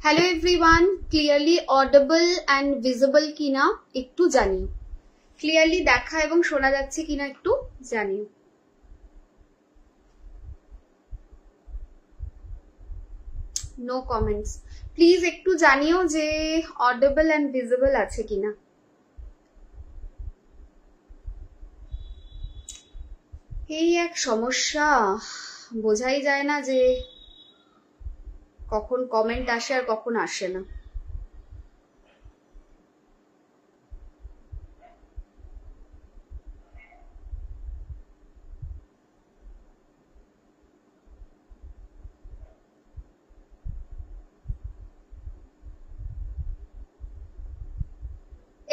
Hello everyone, clearly audible and visible কিনা একটু জানিও। ক্লিয়ারলি দেখা এবং শোনা যাচ্ছে কিনা একটু জানিও। নো কমেন্টস, প্লিজ একটু জানিও যে অডিবল অ্যান্ড ভিজিবল আছে কিনা। এই এক সমস্যা, বোঝাই যায় না যে কখন কমেন্ট আসে আর কখন আসে না।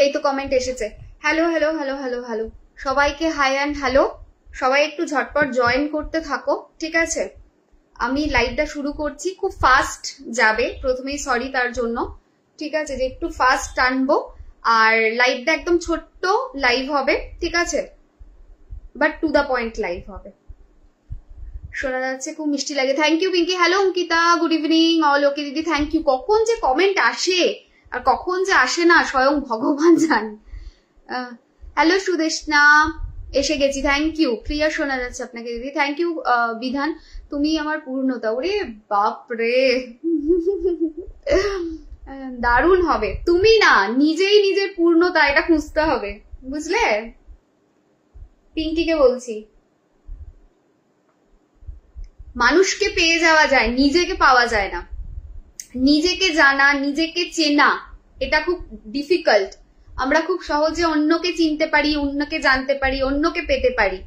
এই তো কমেন্ট এসেছে, hello hello hello hello hello, সবাইকে হাই অ্যান্ড হ্যালো। সবাই একটু ঝটপট জয়েন করতে থাকো, ঠিক আছে? আমি লাইভটা শুরু করছি, খুব ফাস্ট যাবে, প্রথমেই সরি তার জন্য, ঠিক আছে? যে একটু ফাস্ট টানবো, আর লাইভটা একদম ছোট্ট লাইভ হবে, ঠিক আছে? But to the point live হবে। শোনা যাচ্ছে, খুব মিষ্টি লাগে। Thank you Pinki. Hello Ankita, good evening all. Okay দিদি, থ্যাংক ইউ। কখন যে কমেন্ট আসে আর কখন যে আসে না স্বয়ং ভগবান জানে। হ্যালো সুদেশনা, এসে গেছি, থ্যাংক ইউ। ক্লিয়ার শোনা যাচ্ছে আপনাকে দিদি, থ্যাংক ইউ। বিধান, তুমি আমার পূর্ণতা। ওরে বাপ রে, দারুণ হবে। তুমি না, নিজেই নিজের পূর্ণতা এটা খুঁজতে হবে, বুঝলে? পিঙ্কিকে বলছি, মানুষকে পেয়ে যাওয়া যায়, নিজেকে পাওয়া যায় না। নিজেকে জানা, নিজেকে চেনা, এটা খুব ডিফিকাল্ট। আমরা খুব সহজে অন্যকে চিনতে পারি, অন্যকে জানতে পারি, অন্যকে পেতে পারি।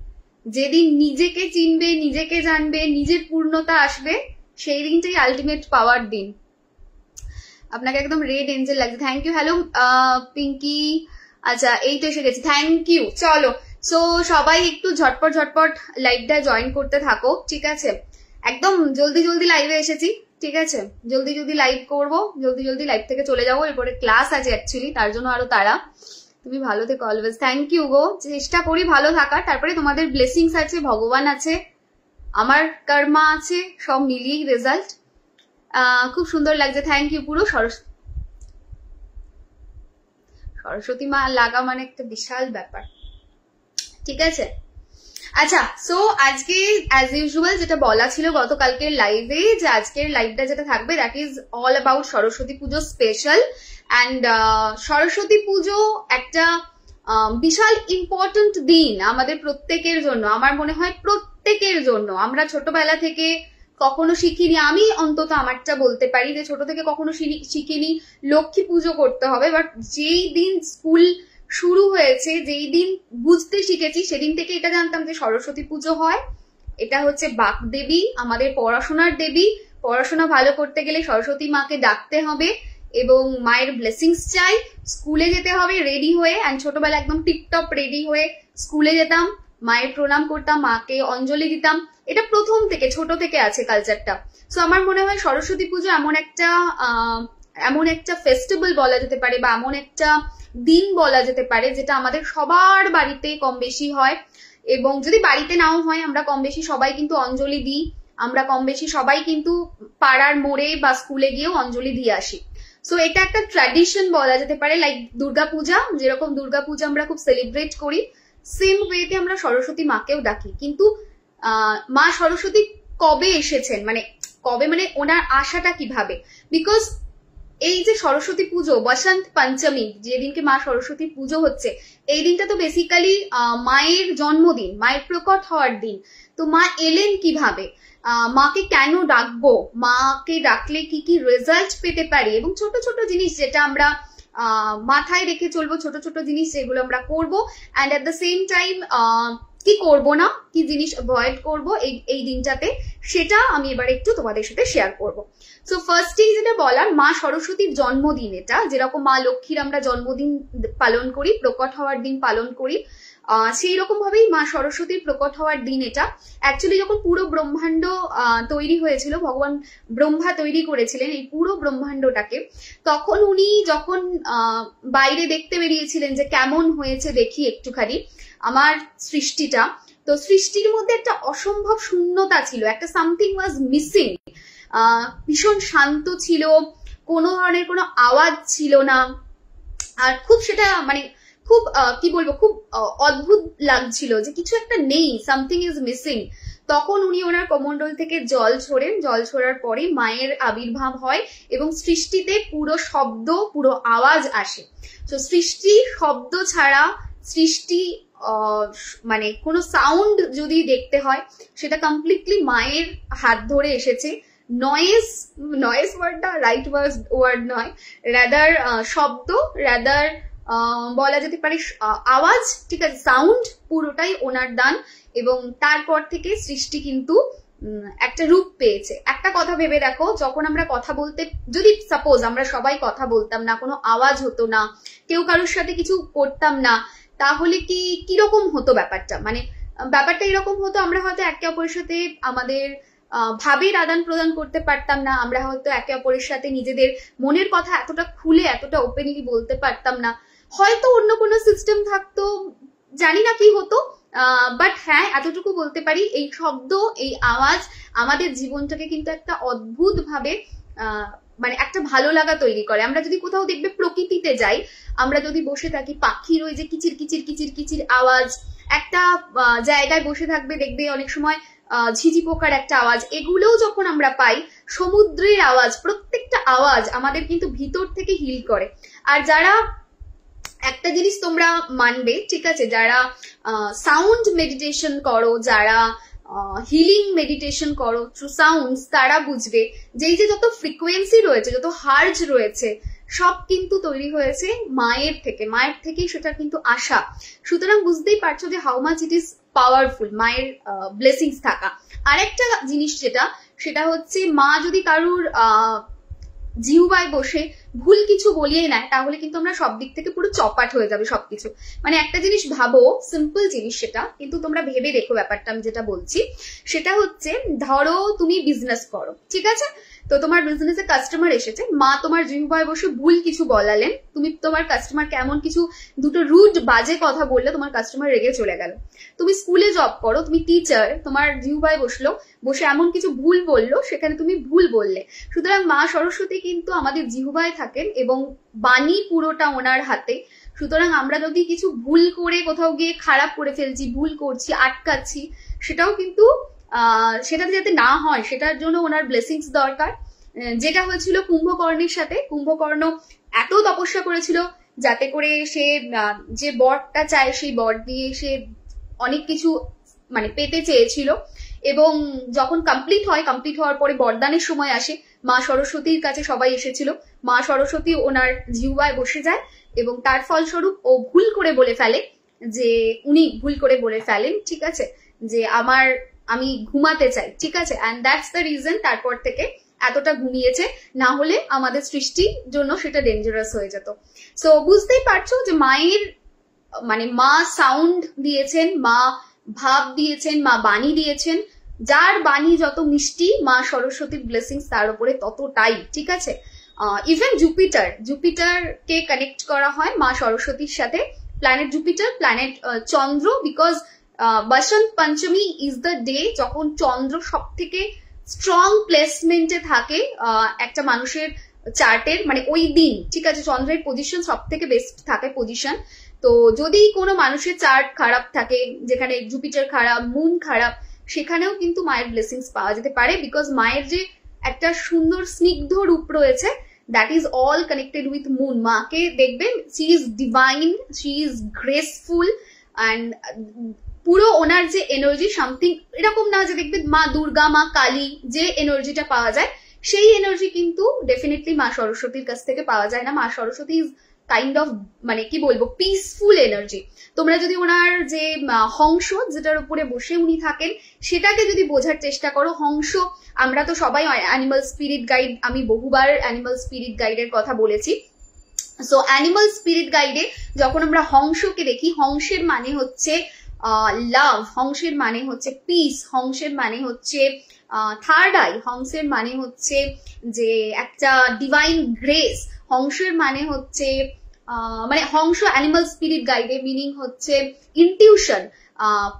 যেদিন নিজেকে চিনবে, নিজেকে জানবে, নিজের পূর্ণতা আসবে, সেই দিনটাই আলটিমেট পাওয়ার দিন। আপনাকে একদম রেড এঞ্জেল লাগছে, থ্যাংক ইউ। হ্যালো পিঙ্কি, আচ্ছা এই তো এসে গেছি, থ্যাংক ইউ। চলো, সো সবাই একটু ঝটপট ঝটপট লাইভটা জয়েন করতে থাকো, ঠিক আছে? একদম জলদি জলদি লাইভে এসেছি, ঠিক আছে? জলদি জলদি লাইভ করবো, জলদি জলদি লাইভ থেকে চলে যাবো। এরপরে ক্লাস আছে অ্যাকচুয়ালি, তার জন্য আরো তারা। তুমি ভালো থেকো অলওয়েজ, থ্যাংক ইউ গো। চেষ্টা করি ভালো থাকার, তারপরে তোমাদের ব্লেসিংস আছে, ভগবান আছে, আমার কর্মা আছে, সব মিলিয়েই রেজাল্ট। খুব সুন্দর লাগছে, থ্যাংক ইউ। পুরো সরস্বতী মা লাগা মানে একটা বিশাল ব্যাপার, ঠিক আছে? আচ্ছা, সো আজকে অ্যাজ ইউজুয়াল যেটা বলা ছিল গতকালকের লাইভে, যে আজকের লাইভটা যেটা থাকবে that is all about Saraswati Puja special. And Saraswati পুজো একটা বিশাল ইম্পর্টেন্ট দিন আমাদের প্রত্যেকের জন্য, আমার মনে হয় প্রত্যেকের জন্য। আমরা ছোটবেলা থেকে কখনো শিখিনি, আমি অন্তত আমারটা বলতে পারি যে ছোট থেকে কখনো শিখিনি লক্ষ্মী পুজো করতে হবে। বাট যেই দিন স্কুল শুরু হয়েছে, যেই দিন বুঝতে শিখেছি, সেদিন থেকে এটা জানতাম যে সরস্বতী পুজো হয়। এটা হচ্ছে বাগদেবী, আমাদের পড়াশোনার দেবী। পড়াশোনা ভালো করতে গেলে সরস্বতী মাকে ডাকতে হবে এবং মায়ের ব্লেসিংস চাই। স্কুলে যেতে হবে রেডি হয়ে, অ্যান্ড ছোটবেলা একদম টিপটপ রেডি হয়ে স্কুলে যেতাম, মায়ের প্রণাম করতাম, মাকে অঞ্জলি দিতাম। এটা প্রথম থেকে, ছোট থেকে আছে কালচারটা। সো আমার মনে হয় সরস্বতী পুজো এমন একটা ফেস্টিভ্যাল বলা যেতে পারে, বা এমন একটা দিন বলা যেতে পারে, যেটা আমাদের সবার বাড়িতে কম বেশি হয়। এবং যদি বাড়িতে নাও হয়, আমরা কম বেশি সবাই কিন্তু অঞ্জলি দিই। আমরা কম বেশি সবাই কিন্তু পাড়ার মোড়ে বা স্কুলে গিয়েও অঞ্জলি দিয়ে আসি। সো এটা একটা ট্র্যাডিশন বলা যেতে পারে। লাইক দুর্গাপূজা, যেরকম দুর্গাপূজা আমরা খুব সেলিব্রেট করি, সেম ওয়েতে আমরা সরস্বতী মাকেও ডাকি। কিন্তু মা সরস্বতী কবে এসেছেন, মানে কবে, মানে ওনার আশাটা কিভাবে? বিকজ এই যে সরস্বতী পুজো, বসন্ত পঞ্চমী, যেদিনকে মা সরস্বতী পুজো হচ্ছে, এই দিনটা তো বেসিক্যালি মায়ের জন্মদিন, মায়ের প্রকট হওয়ার দিন। তো মা এলেন কিভাবে, মাকে কেন ডাকবো, মাকে ডাকলে কি কি রেজাল্ট পেতে পারি, এবং ছোট ছোট জিনিস যেটা আমরা মাথায় রেখে চলবো, ছোট ছোট জিনিস যেগুলো আমরা করবো। And at the same time কি করবো না, কি জিনিস অ্যাভয়েড করবো এই দিনটাতে, সেটা আমি এবার একটু তোমাদের সাথে শেয়ার করবো। সো ফার্স্টেই যেটা বলার, মা সরস্বতীর জন্মদিন এটা, যেরকম মা লক্ষ্মীর আমরা জন্মদিন পালন করি, প্রকট হওয়ার দিন পালন করি, সেই রকম ভাবেই মা সরস্বতীর প্রকট হওয়ার দিন এটা। অ্যাকচুয়ালি যখন পুরো ব্রহ্মাণ্ড তৈরি হয়েছিল, ভগবান ব্রহ্মা তৈরি করেছিলেন এই পুরো ব্রহ্মাণ্ডটাকে, তখন উনি যখন বাইরে দেখতে বেরিয়েছিলেন যে কেমন হয়েছে দেখি একটুখানি আমার সৃষ্টিটা, তো সৃষ্টির মধ্যে একটা অসম্ভব শূন্যতা ছিল, একটা সামথিং ওয়াজ মিসিং। ভীষণ শান্ত ছিল, কোনো ধরনের কোনো আওয়াজ ছিল না। আর খুব সেটা মানে খুব কি বলবো, খুব অদ্ভুত লাগছিল যে কিছু একটা নেই, সামথিং ইজ মিসিং। তখন উনি ওনার কমণ্ডল থেকে জল ছোড়েন, জল ছোড়ার পরে মায়ের আবির্ভাব হয় এবং সৃষ্টিতে পুরো শব্দ, পুরো আওয়াজ আসে। তো সৃষ্টি শব্দ ছাড়া, সৃষ্টি মানে কোনো সাউন্ড যদি দেখতে হয় সেটা কমপ্লিটলি মায়ের হাত ধরে এসেছে। নয়েজ ওয়ার্ডটা রাইট ওয়ার্ড নয়, রাদার শব্দ, রাদার বলা যেতে পারে আওয়াজ, ঠিক আছে, সাউন্ড, পুরোটাই ওনার দান। এবং তারপর থেকে সৃষ্টি কিন্তু একটা রূপ পেয়েছে। একটা কথা ভেবে দেখো, যখন আমরা কথা বলতে, যদি সাপোজ আমরা সবাই কথা বলতাম না, কোনো আওয়াজ হতো না, কেউ কারোর সাথে কিছু করতাম না, তাহলে কিরকম হতো ব্যাপারটা? মানে ব্যাপারটা এরকম হতো, আমরা হয়তো একে অপরের সাথে আমাদের ভাবের আদান প্রদান করতে পারতাম না, আমরা হয়তো একে অপরের সাথে নিজেদের মনের কথা এতটা খুলে, এতটা ওপেনলি বলতে পারতাম না, হয়তো অন্য কোনো সিস্টেম থাকতো, জানি না কি হতো। বাট হ্যাঁ, এতটুকু বলতে পারি, এই শব্দ, এই আওয়াজ আমাদের জীবনটাকে কিন্তু একটা অদ্ভুত ভাবে মানে একটা ভালো লাগা তৈরি করে। আমরা যদি কোথাও দেখবে প্রকৃতিতে যাই, আমরা যদি বসে থাকি, পাখির ওই যে কিচির কিচির কিচির কিচির আওয়াজ, একটা জায়গায় বসে থাকবে, দেখবে অনেক সময় ঝিঝি পোকার একটা আওয়াজ, এগুলোও যখন আমরা পাই, সমুদ্রের আওয়াজ, প্রত্যেকটা আওয়াজ আমাদের কিন্তু ভিতর থেকে হিল করে। আর যারা, একটা জিনিস তোমরা মানবে, ঠিক আছে, যারা সাউন্ড মেডিটেশন করো, যারা হিলিং মেডিটেশন করো থ্রু সাউন্ডস, তারা বুঝবে যে এই যে যত ফ্রিকোয়েন্সি রয়েছে, যত হার্জ রয়েছে, সব কিন্তু তৈরি হয়েছে মায়ের থেকে, মায়ের থেকেই সেটা কিন্তু আসা। সুতরাং বুঝতেই পারছো যে how much it is powerful মায়ের ব্লেসিংস থাকা। আরেকটা জিনিস সেটা হচ্ছে, মা যদি কারুর জিহ্বায় বসে ভুল কিছু বলিয়ে নেয়, তাহলে কিন্তু আমরা সব দিক থেকে পুরো চপাট হয়ে যাবে সবকিছু। মানে একটা জিনিস ভাবো, সিম্পল জিনিস সেটা, কিন্তু তোমরা ভেবে দেখো ব্যাপারটা আমি যেটা বলছি। সেটা হচ্ছে, ধরো তুমি বিজনেস করো, ঠিক আছে, তো তোমার বিজনেসে কাস্টমার এসেছে, মা তোমার জিহ্বায় বসে ভুল কিছু বলালেন, তুমি তোমার কাস্টমারকে এমন কিছু দুটো রুড বাজে কথা বললে, তোমার কাস্টমার রেগে চলে গেল। তুমি স্কুলে জব করো, তুমি টিচার, তোমার জিহ্বায় বসে এমন কিছু ভুল বললো, সেখানে তুমি ভুল বললে। সুতরাং মা সরস্বতী কিন্তু আমাদের জিহ্বায় থাকেন এবং বাণী পুরোটা ওনার হাতে। সুতরাং আমরা যদি কিছু ভুল করে কোথাও গিয়ে খারাপ করে ফেলছি, ভুল করছি, আটকাচ্ছি, সেটাও কিন্তু সেটা যাতে না হয়, সেটার জন্য ওনার ব্লেসিংস দরকার। যেটা হয়েছিল কুম্ভকর্ণের সাথে, কুম্ভকর্ণ এত তপস্যা করেছিল যাতে করে সে যে বরটা চায় সেই বর দিয়ে সে অনেক কিছু মানে পেতে চেয়েছিল। এবং যখন কমপ্লিট হওয়ার পরে বরদানের সময় আসে, মা সরস্বতীর কাছে সবাই এসেছিল, মা সরস্বতী ওনার জিহ্বায় বসে যায় এবং তার ফলস্বরূপ ও ভুল করে বলে ফেলে, যে উনি ভুল করে বলে ফেলেন, ঠিক আছে, যে আমি ঘুমাতে চাই, ঠিক আছে, অ্যান্ড দ্যাটস দ্য রিজন তারপর থেকে এতটা ঘুমিয়েছে, না হলে আমাদের সৃষ্টির জন্য সেটা ডেঞ্জারাস হয়ে যেত। সো বুঝতেই পারছো যে মায়ের মানে মা সাউন্ড দিয়েছেন, মা ভাব দিয়েছেন, মা বাণী দিয়েছেন, যার বাণী যত মিষ্টি, মা সরস্বতীর ব্লেসিংস তার উপরে ততটাই, ঠিক আছে। ইভেন জুপিটারকে কানেক্ট করা হয় মা সরস্বতীর সাথে, planet Jupiter, planet Chandra, because Basanta Panchami is the day যখন চন্দ্র সব থেকে স্ট্রং প্লেসমেন্টে থাকে একটা মানুষের চার্টের, মানে ওই দিন, ঠিক আছে, চন্দ্রের পজিশন সব থেকে বেস্ট থাকে পজিশন। তো যদি কোনো মানুষের চার্ট খারাপ থাকে, যেখানে জুপিটার খারাপ, মুন খারাপ, সেখানেও কিন্তু মায়ের ব্লেসিংস পাওয়া যেতে পারে, বিকজ মায়ের যে একটা সুন্দর স্নিগ্ধ রূপ রয়েছে, that is all connected with moon. মাকে দেখবেন, she is divine, she is graceful, and পুরো ওনার যে এনার্জি সামথিং এরকম না যে দেখবে মা দুর্গা, মা কালী যে এনার্জিটা পাওয়া যায়, সেই এনার্জি কিন্তু ডেফিনেটলি মা সরস্বতীর কাছ থেকে পাওয়া যায় না। মা সরস্বতী ইজ কাইন্ড অফ মানে কি বলবো, পিসফুল এনার্জি। তোমরা যদি ওনার যে হংস, যেটার উপরে বসে উনি থাকেন, সেটাকে যদি বোঝার চেষ্টা করো, হংস, আমরা তো সবাই অ্যানিমাল স্পিরিট গাইড, আমি বহুবার অ্যানিমাল স্পিরিট গাইডের কথা বলেছি। সো অ্যানিমাল স্পিরিট গাইডে যখন আমরা হংসকে দেখি, হংসের মানে হচ্ছে লাভ, হংসের মানে হচ্ছে পিস, হংসের মানে হচ্ছে থার্ড আই, হংসের মানে হচ্ছে যে একটা ডিভাইন গ্রেস, হংসের মানে হচ্ছে মানে হংস অ্যানিমাল স্পিরিট গাইডে মিনিং হচ্ছে ইনটিউশন,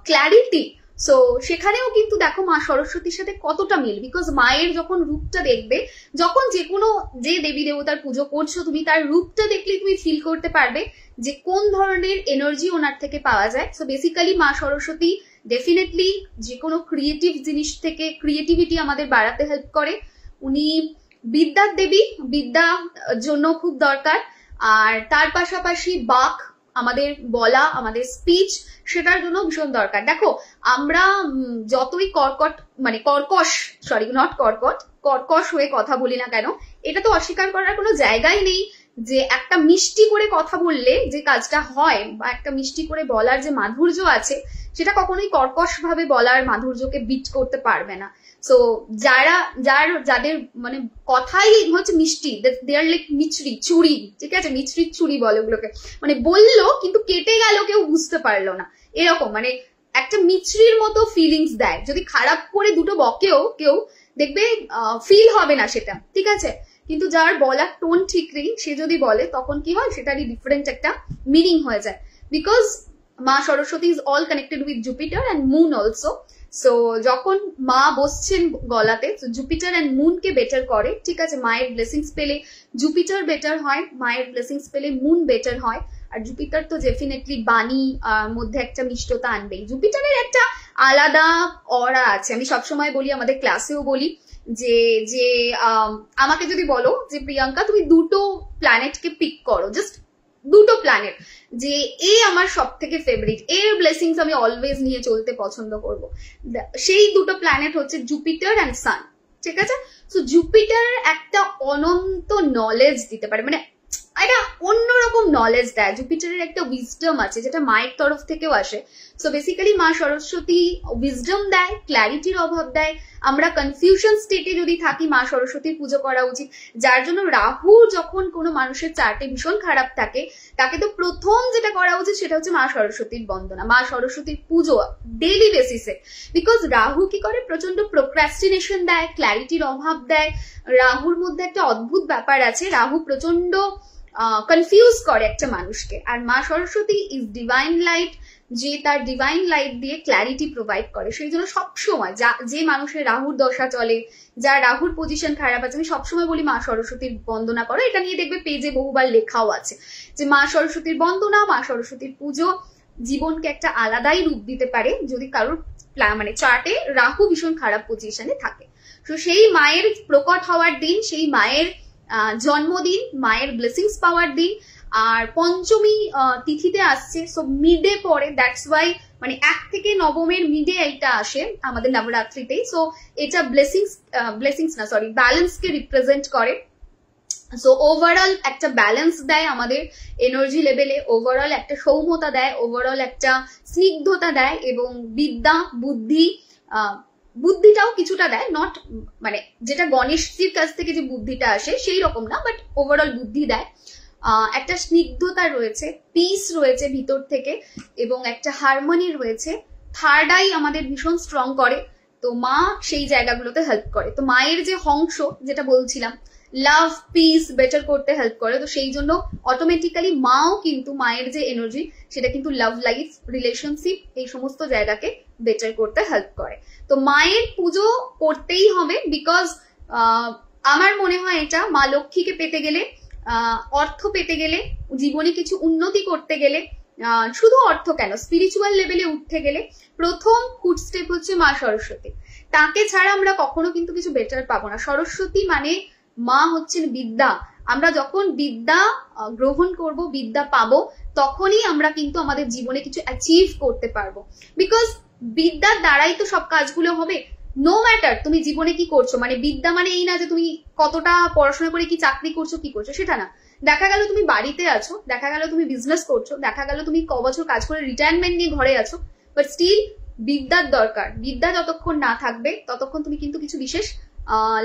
ক্ল্যারিটি। সো সেখানেও কিন্তু দেখো মা সরস্বতীর সাথে কতটা মিল, বিকজ মায়ের যখন রূপটা দেখবে, যখন যে দেবী দেবতার পুজো করছো তুমি, তার রূপটা দেখলে তুমি ফিল করতে পারবে যে কোন ধরনের এনার্জি ওনার থেকে পাওয়া যায়। সো বেসিক্যালি মা সরস্বতী ডেফিনেটলি যে কোনো ক্রিয়েটিভ জিনিস থেকে ক্রিয়েটিভিটি আমাদের বাড়াতে হেল্প করে। উনি বিদ্যার দেবী, বিদ্যা জন্য খুব দরকার। আর তার পাশাপাশি বাক, আমাদের বলা, আমাদের স্পিচ, সেটার জন্য ভীষণ দরকার। দেখো আমরা যতই কর্কশ হয়ে কথা বলি না কেন, এটা তো অস্বীকার করার কোনো জায়গাই নেই যে একটা মিষ্টি করে কথা বললে যে কাজটা হয়, বা একটা মিষ্টি করে বলার যে মাধুর্য আছে, সেটা কখনোই কর্কশ ভাবে বলার মাধুর্যকে বিট করতে পারবে না। সো যাদের মানে কথাই হচ্ছে মিষ্টি, দে আর লাইক মিচড়ি চুড়ি, ঠিক আছে, মিচড়ির চুড়ি বলে ওগুলোকে, মানে বললো কিন্তু কেটে গেল, কেউ বুঝতে পারলো না, এরকম মানে একটা মিচড়ির মতো ফিলিংস দেয়। যদি খারাপ করে দুটো বকেও কেউ, দেখবে ফিল হবে না সেটা, ঠিক আছে। কিন্তু যার বলার টোন ঠিক নেই, সে যদি বলে তখন কি হয়, সেটারই ডিফারেন্ট একটা মিনিং হয়ে যায়। বিকজ মা Saraswati is all connected with Jupiter and moon also. So যখন মা বসছেন গলাতে, জুপিটার অ্যান্ড মুনকে বেটার করে, ঠিক আছে। মায়ের ব্লেসিংস পেলে জুপিটার বেটার হয়, মায়ের ব্লেসিংস পেলে মুন বেটার হয়। আর জুপিটার তো ডেফিনেটলি বাণী মধ্যে একটা মিষ্টতা আনবেই। জুপিটারের একটা আলাদা অরা আছে, আমি সবসময় বলি, আমাদের ক্লাসেও বলি, যে আমাকে যদি বলো যে প্রিয়াঙ্কা তুমি দুটো প্ল্যানেটকে পিক করো, জাস্ট দুটো প্ল্যানেট, যে আমার সব থেকে ফেভারিট, এর ব্লেসিংস আমি অলওয়েজ নিয়ে চলতে পছন্দ করব, সেই দুটো প্ল্যানেট হচ্ছে জুপিটার অ্যান্ড সান, ঠিক আছে। সো জুপিটার একটা অনন্ত নলেজ দিতে পারে, মানে এটা অন্যরকম নলেজ দেয়। জুপিটারের একটা উইজডম আছে যেটা মায়ের তরফ থেকেও আসে। সো বেসিক্যালি মা সরস্বতী উইজডম দেয়, ক্ল্যারিটির অভাব দেয়। আমরা কনফিউশন স্টেটে যদি থাকি, মা সরস্বতীর পুজো করা উচিত। যার জন্য রাহু যখন কোনো মানুষের চার্টে ভীষণ খারাপ থাকে, তাকে তো প্রথম যেটা করা উচিত সেটা হচ্ছে মা সরস্বতীর বন্দনা, মা সরস্বতীর পুজো ডেইলি বেসিসে। বিকজ রাহু কি করে, প্রচন্ড প্রোক্রাস্টিনেশন দেয়, ক্ল্যারিটির অভাব দেয়। রাহুর মধ্যে একটা অদ্ভুত ব্যাপার আছে, রাহু প্রচন্ড কনফিউজ করে একটা মানুষকে। আর মা সরস্বতী ইজ ডিভাইন লাইট, যে তার ডিভাইন লাইট দিয়ে ক্ল্যারিটি প্রোভাইড করে। সেই জন্য সবসময় যে মানুষের রাহুর দশা চলে, যার রাহুর পজিশন খারাপ আছে, আমি সবসময় বলি মা সরস্বতীর বন্দনা করো। এটা নিয়ে দেখবে পেজে বহুবার লেখাও আছে যে মা সরস্বতীর বন্দনা, মা সরস্বতীর পুজো জীবনকে একটা আলাদাই রূপ দিতে পারে যদি কারোর মানে চার্টে রাহু ভীষণ খারাপ পজিশনে থাকে। তো সেই মায়ের প্রকট হওয়ার দিন, সেই মায়ের জন্মদিন, মায়ের ব্লেসিংস পাওয়ার দিন। আর পঞ্চমী তিথিতে আসছে, সো মিডে পরে, দ্যাটস ওয়াই মানে 1 থেকে 9 মিডে এইটা আসে আমাদের নবরাত্রিতেই। সো এটা ব্যালেন্সকে রিপ্রেজেন্ট করে। সো ওভারঅল একটা ব্যালেন্স দেয় আমাদের এনার্জি লেভেলে, ওভারঅল একটা সৌম্যতা দেয়, ওভারঅল একটা স্নিগ্ধতা দেয়, এবং বিদ্যা, বুদ্ধিটাও কিছুটা দেয়, নট মানে যেটা গণেশজির কাছ থেকে যে বুদ্ধিটা আসে সেই রকম না, বাট ওভারঅল বুদ্ধি দেয়। একটা স্নিগ্ধতা রয়েছে, পিস রয়েছে ভিতর থেকে, এবং একটা হারমোনি রয়েছে। থার্ড আই আমাদের ভীষণ স্ট্রং করে, তো মা সেই জায়গাগুলোতে হেল্প করে। তো মায়ের যে হংস যেটা বলছিলাম, লাভ পিস বেটার করতে হেল্প করে। তো সেই জন্য অটোমেটিক্যালি মাও কিন্তু, মায়ের যে এনার্জি সেটা কিন্তু লাভ লাইফ, রিলেশনশিপ, এই সমস্ত জায়গাকে বেটার করতে হেল্প করে। তো মায়ের পুজো করতেই হবে, বিকজ আমার মনে হয় এটা মা লক্ষ্মীকে পেতে গেলে, অর্থ পেতে গেলে, জীবনে কিছু উন্নতি করতে গেলে, শুধু অর্থ কেন, স্পিরিচুয়াল লেভেলে উঠতে গেলে প্রথম ফুটস্টেপ হচ্ছে মা সরস্বতী। তাকে ছাড়া আমরা কখনো কিন্তু কিছু বেটার পাবো না। সরস্বতী মানে মা হচ্ছেন বিদ্যা। আমরা যখন বিদ্যা গ্রহণ করব, বিদ্যা পাবো, তখনই আমরা কিন্তু আমাদের জীবনে কিছু অ্যাচিভ করতে পারবো। বিকজ বিদ্যার দ্বারাই তো সব কাজগুলো হবে। নো ম্যাটার তুমি জীবনে কি করছো, মানে বিদ্যা মানে এই না যে তুমি কতটা পড়াশোনা করে কি চাকরি করছো, কি করছো, সেটা না। দেখা গেল তুমি বাড়িতে আছো, দেখা গেল তুমি বিজনেস করছো, দেখা গেল তুমি ক বছর কাজ করে রিটায়ারমেন্ট নিয়ে ঘরে আছো, বাট স্টিল বিদ্যার দরকার। বিদ্যা যতক্ষণ না থাকবে ততক্ষণ তুমি কিন্তু কিছু বিশেষ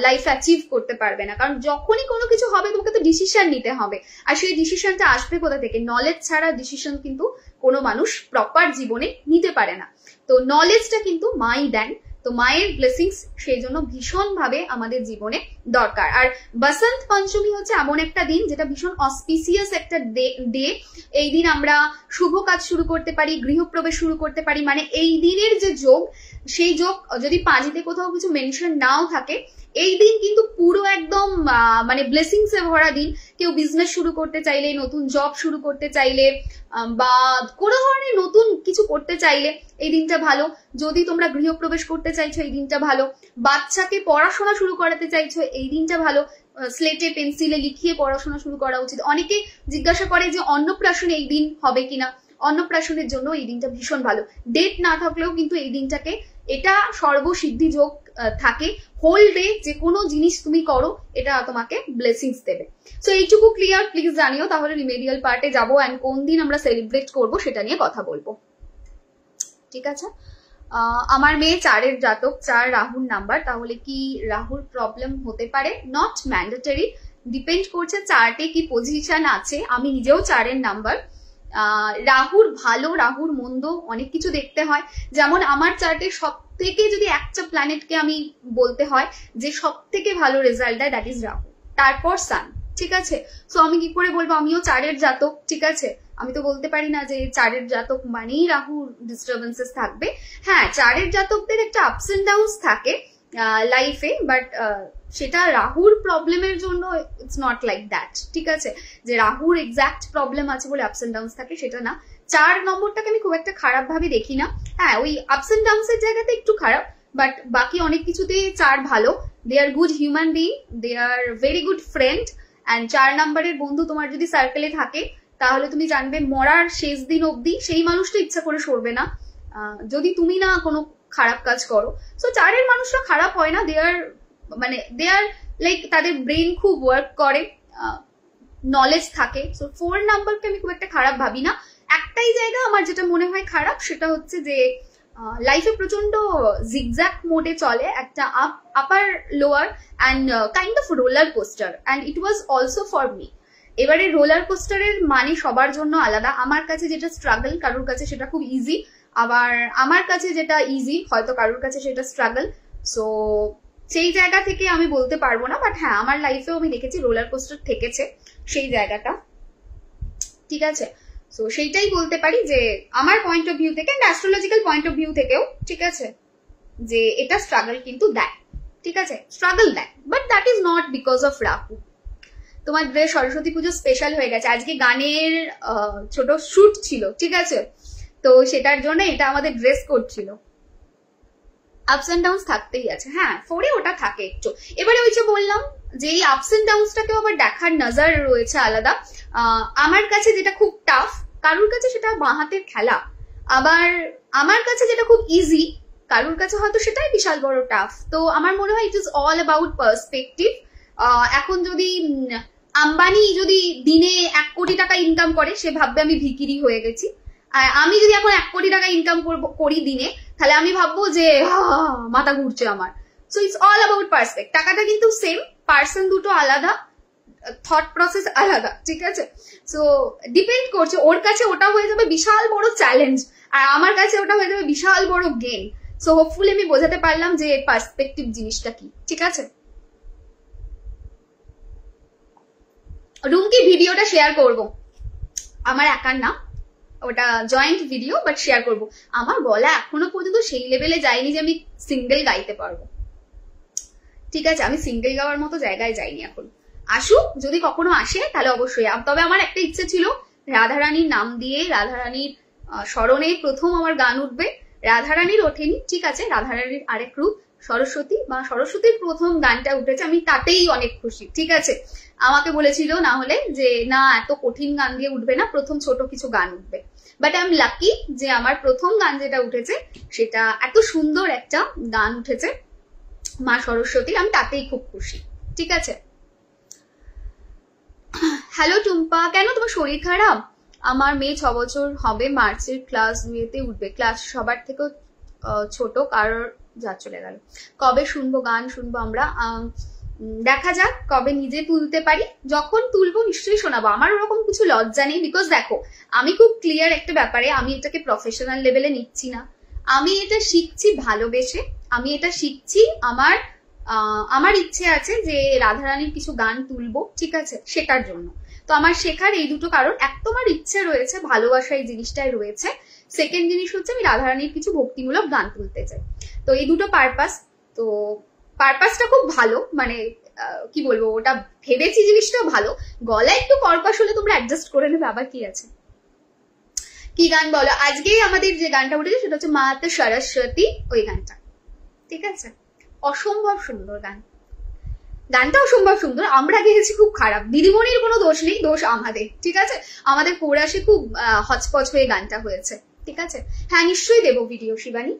লাইফ অ্যাচিভ করতে পারবে না। কারণ যখনই কোনো কিছু হবে তোমাকে তো ডিসিশন নিতে হবে, আর সেই ডিসিশনটা আসবে কোথা থেকে? নলেজ ছাড়া ডিসিশন কিন্তু কোনো মানুষ প্রপার জীবনে নিতে পারে না। তো নলেজটা কিন্তু মাই দেন। তো মায়ের ব্লেসিংস সেই জন্য ভীষণ ভাবে আমাদের জীবনে দরকার। আর বসন্ত পঞ্চমী হচ্ছে এমন একটা দিন যেটা ভীষণ অসপিসিয়াস একটা ডে। এই দিন আমরা শুভ কাজ শুরু করতে পারি, গৃহপ্রবেশ শুরু করতে পারি। মানে এই দিনের যে যোগ, সেই যোগ যদি পাঁজিতে কোথাও কিছু মেনশন নাও থাকে, এই দিন কিন্তু পুরো একদম মানে ব্লেসিংস এ ভরা দিন। কেউ বিজনেস শুরু করতে চাইলে, নতুন জব শুরু করতে চাইলে, বা কোনো ধরনের নতুন কিছু করতে চাইলে এই দিনটা ভালো। যদি তোমরা গৃহপ্রবেশ করতে চাইছো এই দিনটা ভালো। বাচ্চাকে পড়াশোনা শুরু করাতে চাইছো এই দিনটা ভালো। স্লেটে পেন্সিলে লিখিয়ে পড়াশোনা শুরু করা উচিত। অনেকে জিজ্ঞাসা করে যে অন্নপ্রাশন এই দিন হবে কিনা। অন্নপ্রাশনের জন্য এই দিনটা ভীষণ ভালো। ডেট না থাকলেও কিন্তু এই দিনটাকে এটা সর্বসিদ্ধি যোগ থাকে। হোল ডে যে কোনো জিনিস তুমি করো এটা তোমাকে ব্লেসিংস দেবে। সো এইটুকু ক্লিয়ার প্লিজ জানিও, তাহলে রিমেডিয়াল পার্টে যাবো অ্যান্ড কোন দিন আমরা সেলিব্রেট করব সেটা নিয়ে কথা বলবো। ঠিক আছে, আমার মেয়ে 4-এর জাতক, 4 রাহুর নাম্বার, তাহলে কি রাহুর প্রবলেম হতে পারে? নট ম্যান্ডেটরি, ডিপেন্ড করছে চার্টে কি পজিশন আছে। আমি নিজেও 4-এর নাম্বার। রাহুর ভালো রাহুর মন্দ অনেক কিছু দেখতে হয়। যেমন আমার চার্টে সব থেকে যদি একটা প্ল্যানেটকে আমি বলতে হয় যে সব থেকে ভালো রেজাল্ট দেয়, দ্যাট ইজ রাহু, তারপর সান। ঠিক আছে, সো আমি কি করে বলবো আমিও 4-এর জাতক? ঠিক আছে, আমি তো বলতে পারি না যে 4-এর জাতক মানেই রাহুর ডিস্টারবেন্সেস থাকবে। হ্যাঁ, 4-এর জাতকদের একটা আপস এন্ড ডাউনস থাকে লাইফে, বাট সেটা রাহুর প্রবলেমের জন্য ইটস নট লাইক দ্যাট। ঠিক আছে, যে রাহুর এক্সাক্ট প্রবলেম আছে বলে আপস এন্ড ডাউনস থাকে সেটা না। 4 নম্বরটাকে আমি খুব একটা খারাপ ভাবে দেখি না। হ্যাঁ, ওই আপস এন্ড ডাউনস এর জায়গাতে একটু খারাপ, বাট বাকি অনেক কিছুতে 4 ভালো। They are good human being, they are very good friend. And 4 নম্বরের বন্ধু তোমার যদি সার্কেলে থাকে তাহলে তুমি জানবে মরার শেষ দিন অবধি সেই মানুষটা ইচ্ছা করে সরবে না যদি তুমি না কোনো খারাপ কাজ করো। সো 4-এর মানুষরা খারাপ হয় না, দে আর লাইক তাদের ব্রেন খুব ওয়ার্ক করে, নলেজ থাকে। সো 4 নাম্বারকে আমি খুব একটা খারাপ ভাবি না। একটাই জায়গা আমার যেটা মনে হয় খারাপ, সেটা হচ্ছে যে লাইফে প্রচন্ড জিগজ্যাগ মোডে চলে, একটা upper lower and kind of roller coaster, and it was also for me. এবারে রোলার কোস্টারের মানে সবার জন্য আলাদা। আমার কাছে যেটা স্ট্রাগল কারোর কাছে সেটা খুব ইজি, আবার আমার কাছে যেটা ইজি হয়তো কারোর কাছে সেটা স্ট্রাগল। সো সেই জায়গা থেকে আমি বলতে পারবো না, বাট হ্যাঁ আমার লাইফেও আমি দেখেছি রোলার কোস্টার থেকেছে সেই জায়গাটা। ঠিক আছে, সো সেইটাই বলতে পারি যে আমার পয়েন্ট অফ ভিউ থেকে, অ্যাস্ট্রোলজিক্যাল পয়েন্ট অফ ভিউ থেকেও, ঠিক আছে, যে এটা স্ট্রাগল কিন্তু দেয়। ঠিক আছে, স্ট্রাগল দেয়, but that is not because of Rahu. তোমার ড্রেস সরস্বতী পুজো স্পেশাল হয়ে গেছে, আজকে গানের ছোট শুট ছিল। ঠিক আছে, তো সেটার জন্য এটা আমাদের ড্রেস কোড ছিল। আপস এন্ড ডাউনস থাকতেই আছে। হ্যাঁ, 4-এ ওটা থাকে একটু। এবারে ওই যে বললাম যে এই আপস এন্ড ডাউনসটাকেও আবার দেখার নজর রয়েছে আলাদা। আমার কাছে যেটা খুব টাফ কারুর কাছে সেটা বাঁ হাতের খেলা, আবার আমার কাছে যেটা খুব ইজি কারুর কাছে হয়তো সেটাই বিশাল বড় টাফ। তো আমার মনে হয় it is all about perspective. এখন যদি আম্বানি যদি দিনে 1 কোটি টাকা ইনকাম করে সে ভাববে আমি ভিকিরি হয়ে গেছি। আমি যদি এখন 1 কোটি টাকা ইনকাম করি দিনে, তাহলে আমি ভাববো যে মাথা ঘুরছে আমার। So it's all about perspective. টাকাটা কিন্তু সেম, পার্সন দুটো আলাদা, থট প্রসেস আলাদা। ঠিক আছে, সো ডিপেন্ড করছে, ওর কাছে ওটা হয়ে যাবে বিশাল বড় চ্যালেঞ্জ আর আমার কাছে ওটা হয়ে যাবে বিশাল বড় গেম। সো হোপফুলি আমি বোঝাতে পারলাম যে পার্সপেক্টিভ জিনিসটা কি। ঠিক আছে, রুমকি ভিডিওটা শেয়ার করব, আমার একার না, ওটা জয়েন্ট ভিডিও, বাট শেয়ার করব। আমার গলা এখনো পর্যন্ত সেই লেভেলে যায়নি যে আমি সিঙ্গেল গাইতে পারবো। ঠিক আছে, আমি সিঙ্গেল গাওয়ার মতো জায়গায় যাইনি এখন। আসুক, যদি কখনো আসে তাহলে অবশ্যই। তবে আমার একটা ইচ্ছে ছিল রাধারানীর নাম দিয়ে, রাধারানীর স্মরণে প্রথম আমার গান উঠবে। রাধারানীর ওঠেনি, ঠিক আছে, রাধারানীর আরেক রূপ সরস্বতী, বা সরস্বতীর প্রথম গানটা উঠেছে, আমি তাতেই অনেক খুশি। ঠিক আছে, আমাকে বলেছিল না হলে যে না এত কঠিন গান দিয়ে উঠবে না, প্রথম ছোট কিছু গান উঠবে। বাট আই এম লাকি যে আমার প্রথম গান যেটা উঠেছে সেটা এত সুন্দর একটা গান উঠেছে মা সরস্বতী, আমি তাতেই খুব খুশি। ঠিক আছে, হ্যালো টুম্পা, কেন তোমার শরীর খারাপ? আমার মেয়ে 6 বছর হবে, মার্চের ক্লাস 2-তে উঠবে। ক্লাস সবার থেকে ছোট, কারোর যা চলে গেল। কবে শুনবো গান? শুনবো আমরা, দেখা যাক কবে নিজে তুলতে পারি। যখন তুলবো নিশ্চয়ই শোনাবো, আমার ওরকম কিছু লজ্জা নেই। বিকজ দেখো, আমি খুব ক্লিয়ার একটা ব্যাপারে, আমি এটাকে প্রফেশনাল লেভেলে নিচ্ছি না, আমি এটা শিখছি ভালোবেসে, আমি এটা শিখছি আমার আমার ইচ্ছে আছে যে রাধারানীর কিছু গান তুলবো, ঠিক আছে, শেখার জন্য। তো আমার শেখার এই দুটো কারণ, এক তো আমার ইচ্ছে রয়েছে, ভালোবাসা এই জিনিসটাই রয়েছে, সেকেন্ড জিনিস হচ্ছে আমি রাধারানীর কিছু ভক্তিমূলক গান তুলতে চাই। তো এই দুটো পারপাস। তো পারপাসটা খুব ভালো, মানে কি বলবো, ওটা ভেবেছি জিনিসটাও ভালো। গলা একটু কর্কশ হলে তোমরা অ্যাডজাস্ট করে নেবে, আবার কি আছে। কি গান বলো? আজকেই আমাদের যে গানটা উঠেছে সেটা হচ্ছে মাতা সরস্বতী, ওই গানটা, ঠিক আছে। অসম্ভব সুন্দর গান, গানটা অসম্ভব সুন্দর। আমরা গেয়েছি খুব খারাপ, দিদিমণির কোনো দোষ নেই, দোষ আমাদের, ঠিক আছে। আমাদের কোরাসে খুব হচপচ হয়ে গানটা হয়েছে, ঠিক আছে। হ্যাঁ নিশ্চয়ই দেবো ভিডিও শিবানী।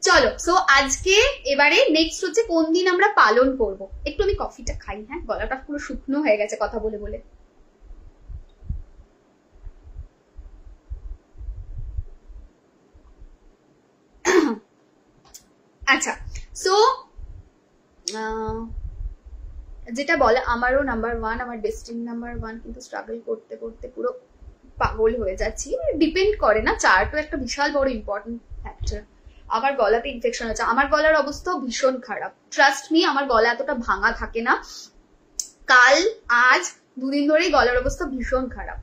চলো, সো আজকে এবারে নেক্সট হচ্ছে কোন দিন আমরা পালন করব। একটু আমি কফিটা খাই, হ্যাঁ, গলাটা পুরো শুকনো হয়ে গেছে কথা বলে বলে। আচ্ছা, সো যেটা বলে আমারও নাম্বার 1, আমার ডেস্টিনি নাম্বার 1, কিন্তু স্ট্রাগল করতে করতে পুরো পাগল হয়ে যাচ্ছি। ডিপেন্ড করে না, চার্টও একটা বিশাল বড় ইম্পর্টেন্ট ফ্যাক্টর। আমার গলাতে ইনফেকশন আছে, আমার গলার অবস্থাও ভীষণ খারাপ, ট্রাস্ট মি। আমার গলা এতটা ভাঙা থাকে না, কাল আজ দুদিন ধরেই গলার অবস্থা ভীষণ খারাপ।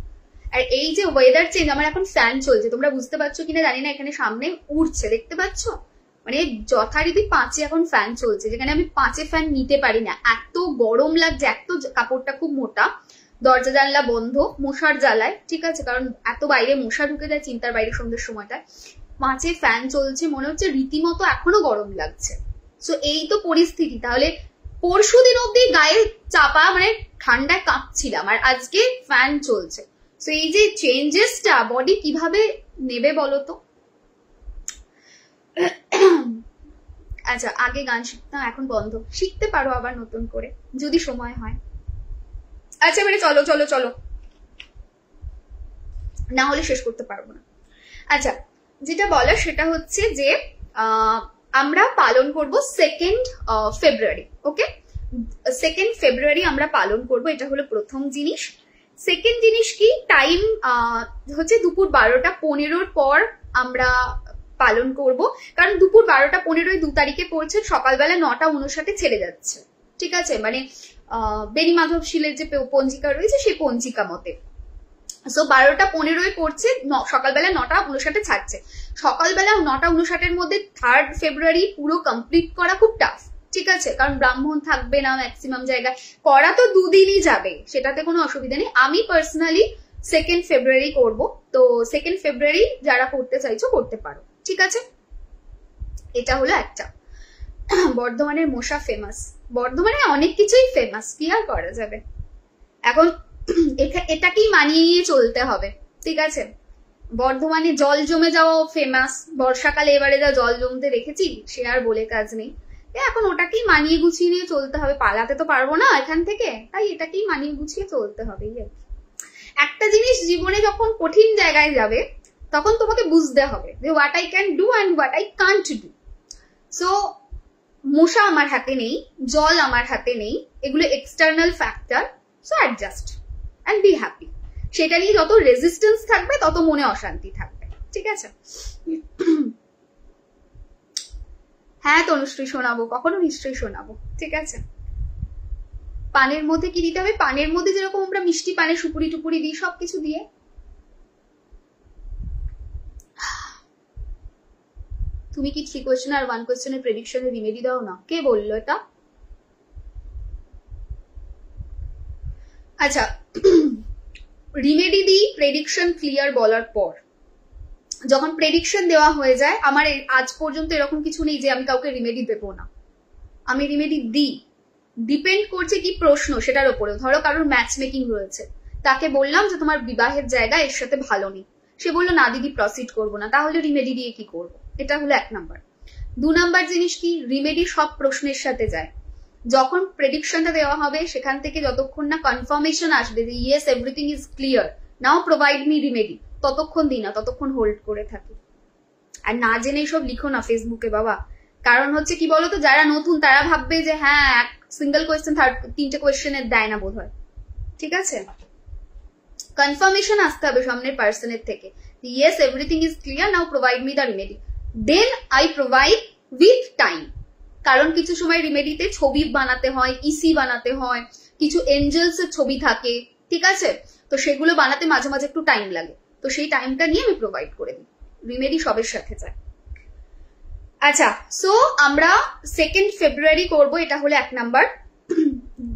আর এই যে ওয়েদার চেঞ্জ, আমার এখন ফ্যান চলছে, তোমরা বুঝতে পারছো কিনা জানি না, এখানে সামনে উড়ছে, দেখতে পাচ্ছ, মানে যথারীতি 5-এ এখন ফ্যান চলছে, যেখানে আমি 5-এ ফ্যান নিতে পারি না, এত গরম লাগছে, এত কাপড়টা খুব মোটা, দরজা জানলা বন্ধ, মশার জ্বালায়, ঠিক আছে, কারণ এত বাইরে মশা ঢুকে যায় চিন্তার বাইরে সন্ধ্যের সময়টা। 5-এ ফ্যান চলছে, মনে হচ্ছে রীতিমতো এখনো গরম লাগছে। সো এই তো পরিস্থিতি। তাহলে পরশু দিন অব্দি গায়ে চাপা, মানে ঠান্ডায় কাঁপছিলাম, আর আজকে ফ্যান চলছে। সো এই যে চেঞ্জেসটা বডি কিভাবে নেবে বলো তো। আচ্ছা, আগে গান শিখতাম, এখন বন্ধ। শিখতে পারো আবার নতুন করে যদি সময় হয়। আচ্ছা মানে চলো চলো চলো, না হলে শেষ করতে পারবো না। আচ্ছা, যেটা বলার সেটা হচ্ছে যে আমরা পালন করব 2nd ফেব্রুয়ারি। ওকে, 2nd ফেব্রুয়ারি আমরা পালন করব, এটা হলো প্রথম জিনিস। সেকেন্ড জিনিস কি, টাইম হচ্ছে দুপুর 12টা 15-র পর আমরা পালন করব, কারণ দুপুর 12টা 15 2 তারিখে পড়ছে, সকালবেলা 9টা 59 ছেড়ে যাচ্ছে, ঠিক আছে, মানে বেনি মাধব শীলের যে পঞ্জিকা রয়েছে সেই পঞ্জিকা মতে। সো 12টা 15 পড়ছে, সকালবেলা 9টা 59 ছাড়ছে। সকালবেলা 9টা 59-এর মধ্যে 3rd ফেব্রুয়ারি পুরো কমপ্লিট করা খুব টাফ, ঠিক আছে, কারণ ব্রাহ্মণ থাকবে না ম্যাক্সিমাম জায়গায়, করা তো দুদিনই যাবে, সেটাতে কোনো অসুবিধা নেই। আমি পার্সোনালি 2nd ফেব্রুয়ারি করব, তো 2nd ফেব্রুয়ারি যারা করতে চাইছো করতে পারো, ঠিক আছে। এটা হলো একটা। বর্ধমানের মশা ফেমাস, বর্ধমানে অনেক কিছুই ফেমাস, কি আর করা যাবে, এখন এটাকেই মানিয়ে নিয়ে চলতে হবে, ঠিক আছে। বর্ধমানে জল জমে যাওয়া ফেমাস, বর্ষাকালে এবারে যা জল জমতে রেখেছি সে আর বলে কাজ নেই, এখন ওটাকেই মানিয়ে গুছিয়ে নিয়ে চলতে হবে, পালাতে তো পারবো না এখান থেকে, তাই এটাকেই মানিয়ে গুছিয়ে চলতে হবে। একটা জিনিস জীবনে যখন কঠিন জায়গায় যাবে তখন তোমাকে বুঝতে হবে যে what I can do and what I can't do. So মশা আমার হাতে নেই, জল আমার হাতে নেই, এগুলো external factor, so adjust and be happy. সেটা নিয়ে যত রেজিস্ট্যান্স থাকবে তত মনে অশান্তি থাকবে, ঠিক আছে। হ্যাঁ তনুশ্রী শোনাবো, কখনো নিশ্চয়ই শোনাবো, ঠিক আছে। পানের মধ্যে কি দিতে হবে, পানের মধ্যে যেরকম আমরা মিষ্টি পানে সুপুরি টুপুরি দিই, সবকিছু দিয়ে। তুমি কি 3 কোয়েশ্চেন আর 1 কোয়েশ্চেনের প্রেডিকশনের রিমেডি দাও না? কে বললো এটা? আচ্ছা, রিমেডি দিই প্রেডিকশন ক্লিয়ার বলার পর। যখন প্রেডিকশন দেওয়া হয়ে যায়, আমার আজ পর্যন্ত এরকম কিছু নেই যে আমি কাউকে রিমেডি দেবো না, আমি রিমেডি দিই। ডিপেন্ড করছে কি প্রশ্ন সেটার উপরে। ধরো কারোর ম্যাচ মেকিং রয়েছে, তাকে বললাম যে তোমার বিবাহের জায়গা এর সাথে ভালো নেই, সে বললো না দিদি প্রসিড করবো না, তাহলে রিমেডি দিয়ে কি করবো? এটা হলো 1 নাম্বার। 2 নাম্বার জিনিস কি, রিমেডি সব প্রশ্নের সাথে যায়। যখন প্রেডিকশনটা দেওয়া হবে সেখান থেকে যতক্ষণ না কনফার্মেশন আসবে যে yes everything is clear, now provide me remedy, ততক্ষণ দিই না, ততক্ষণ হোল্ড করে থাকি। আর না জেনে সব লিখো না ফেসবুকে বাবা, কারণ হচ্ছে কি বলতো, যারা নতুন তারা ভাববে যে হ্যাঁ সিঙ্গেল কোয়েশ্চেন 3টে কোয়েশ্চেনের দেয় না বোধ হয়, ঠিক আছে। কনফার্মেশন আসতে হবে সামনের পার্সনের থেকে, yes everything is clear, now provide me the remedy, then I provide with time, কারণ কিছু সময় রিমেডিতে ছবি বানাতে হয়, ইসি বানাতে হয়, কিছু এঞ্জেলস এর ছবি থাকে, ঠিক আছে? তো সেগুলো বানাতে মাঝে মাঝে একটু টাইম লাগে, তো সেই টাইমটা নিয়ে আমি প্রোভাইড করে দিই। রিমেডি সবের সাথে যায়। আচ্ছা, সো আমরা 2 ফেব্রুয়ারি করবো, এটা হলো 1 নাম্বার।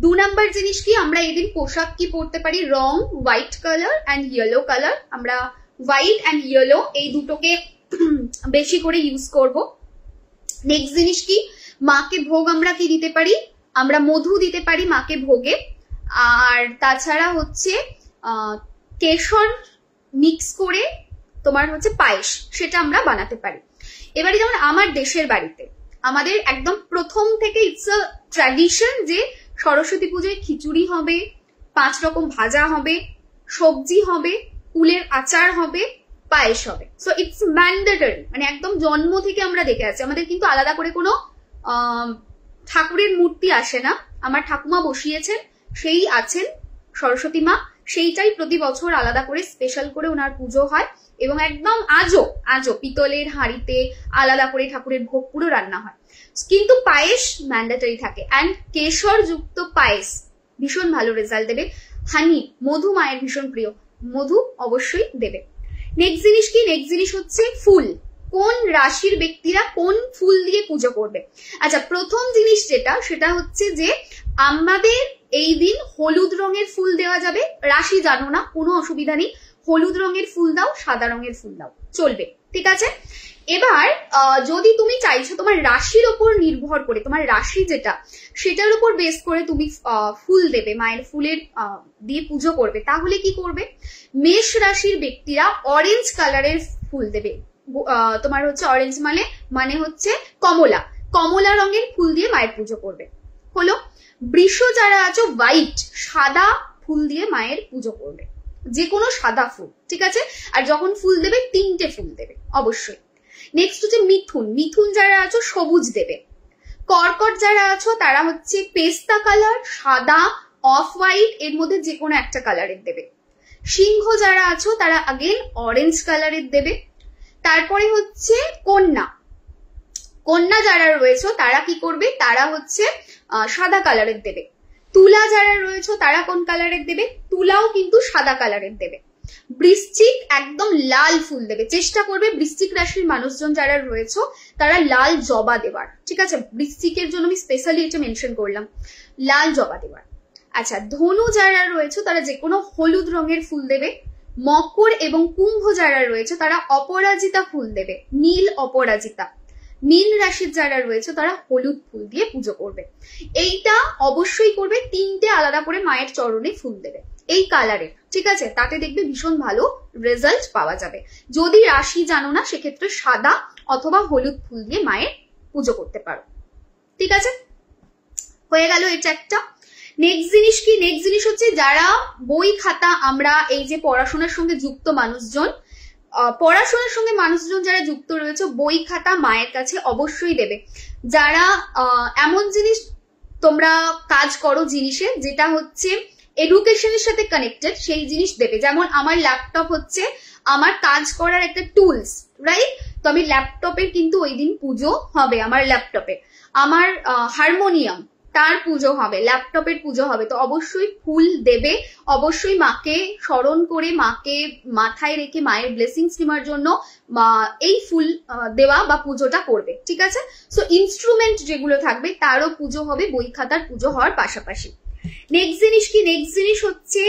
2 নাম্বার জিনিস কি, আমরা এই দিন পোশাক কি পরতে পারি, রং white colour and yellow colour. আমরা হোয়াইট অ্যান্ড ইয়েলো এই দুটোকে বেশি করে ইউজ করব। নেক্সট জিনিস কি, মাকে ভোগ আমরা কি দিতে পারি, আমরা মধু দিতে পারি মাকে ভোগে। আর তাছাড়া হচ্ছে কেশর মিক্স করে তোমার হচ্ছে পায়েস, সেটা আমরা বানাতে পারি। এবারে যেমন আমার দেশের বাড়িতে আমাদের একদম প্রথম থেকে ইটস আ ট্র্যাডিশন যে সরস্বতী পুজোয় খিচুড়ি হবে, 5 রকম ভাজা হবে, সবজি হবে, কুলের আচার হবে, পায়েস হবে। সো ইটস ম্যান্ডেটরি, মানে একদম জন্ম থেকে আমরা দেখে আছি। আমাদের কিন্তু আলাদা করে কোনো ঠাকুরের মূর্তি আসে না, আমার ঠাকুমা বসিয়েছেন, সেই আছেন সরস্বতী মা, সেইটাই প্রতি বছর আলাদা করে স্পেশাল করে ওনার পুজো হয়। এবং একদম আজও পিতলের হাঁড়িতে আলাদা করে ঠাকুরের ভোগ পুরো রান্না হয়। কিন্তু পায়েস ম্যান্ডেটরি থাকে, অ্যান্ড কেশর যুক্ত পায়েস ভীষণ ভালো রেজাল্ট দেবে। হানি, মধু মায়ের ভীষণ প্রিয়, মধু অবশ্যই দেবে। নেক্সট জিনিস কি, নেক্সট জিনিস হচ্ছে ফুল। কোন রাশির ব্যক্তিরা কোন ফুল দিয়ে পুজো করবে? আচ্ছা, প্রথম জিনিস যেটা, সেটা হচ্ছে যে আমাদের এই দিন হলুদ রঙের ফুল দেওয়া যাবে। রাশি জানো না, কোনো অসুবিধা নেই, হলুদ রঙের ফুল দাও, সাদা রঙের ফুল দাও, চলবে, ঠিক আছে? এবার যদি তুমি চাইছো তোমার রাশির ওপর নির্ভর করে, তোমার রাশি যেটা সেটার উপর বেস করে তুমি ফুল দেবে, মায়ের ফুলের দিয়ে পুজো করবে, তাহলে কি করবে? মেষ রাশির ব্যক্তিরা অরেঞ্জ কালারের ফুল দেবে। তোমার হচ্ছে অরেঞ্জ মানে হচ্ছে কমলা রঙের ফুল দিয়ে মায়ের পুজো করবে, হলো। বৃষ যারা আছো, হোয়াইট সাদা ফুল দিয়ে মায়ের পুজো করবে, যে কোনো সাদা ফুল, ঠিক আছে? আর যখন ফুল দেবে 3টে ফুল দেবে অবশ্যই। নেক্সট হচ্ছে মিথুন যারা আছো, সবুজ দেবে। কর্কট যারা আছো তারা হচ্ছে পেস্তা কালার, সাদা, অফ হোয়াইট, এর মধ্যে যে কোনো একটা কালারের দেবে। সিংহ যারা আছো তারা আগেন অরেঞ্জ কালারের দেবে। তারপরে হচ্ছে কন্যা যারা রয়েছে তারা কি করবে, তারা হচ্ছে সাদা কালারের দেবে। তুলা যারা রয়েছে তারা কোন কালারের দেবে? তুলাও কিন্তু সাদা কালারের দেবে। বৃশ্চিক একদম লাল ফুল দেবে, চেষ্টা করবে বৃশ্চিক রাশির মানুষজন যারা রয়েছে তারা লাল জবা দেবার, ঠিক আছে? বৃশ্চিকের জন্য আমি স্পেশালি এটা মেনশন করলাম, লাল জবা দেবার। আচ্ছা, ধনু যারা রয়েছে তারা যে কোনো হলুদ রঙের ফুল দেবে। মকর এবং কুম্ভ যারা রয়েছে তারা অপরাজিতা ফুল দেবে, নীল অপরাজিতা। মীন রাশির যারা রয়েছে তারা হলুদ ফুল দিয়ে পুজো করবে। এইটা অবশ্যই করবে, 3টে আলাদা করে মায়ের চরণে ফুল দেবে এই কালারের, ঠিক আছে? তাতে দেখবে ভীষণ ভালো রেজাল্ট পাওয়া যাবে। যদি রাশি জানো না, সেক্ষেত্রে সাদা অথবা হলুদ ফুল দিয়ে মায়ের পুজো করতে পারো, ঠিক আছে? হয়ে গেল এটা একটা। নেক্সট জিনিস কি, নেক্সট জিনিস হচ্ছে যারা বই খাতা, আমরা এই যে পড়াশোনার সঙ্গে যুক্ত মানুষজন, যারা যুক্ত রয়েছে, বই খাতা মায়ের কাছে অবশ্যই দেবে। যারা এমন জিনিস তোমরা কাজ করো জিনিসে যেটা হচ্ছে এডুকেশনের সাথে কানেক্টেড, সেই জিনিস দেবে। যেমন আমার ল্যাপটপ হচ্ছে আমার কাজ করার একটা টুলস, রাইট? তো আমি ল্যাপটপের কিন্তু ওই দিন পুজো হবে, আমার ল্যাপটপে। আমার হারমোনিয়াম, তার পুজো হবে, ল্যাপটপের পুজো হবে। তো অবশ্যই ফুল দেবে, অবশ্যই মাকে স্মরণ করে, মাকে মাথায় রেখে মায়ের ব্লেসিংস নেওয়ার জন্য এই ফুল দেওয়া বা পুজোটা করবে, ঠিক আছে? সো ইনস্ট্রুমেন্ট যেগুলো থাকবে তারও পুজো হবে, বই খাতার পুজো হওয়ার পাশাপাশি। নেক্সট জিনিস কি, নেক্সট জিনিস হচ্ছে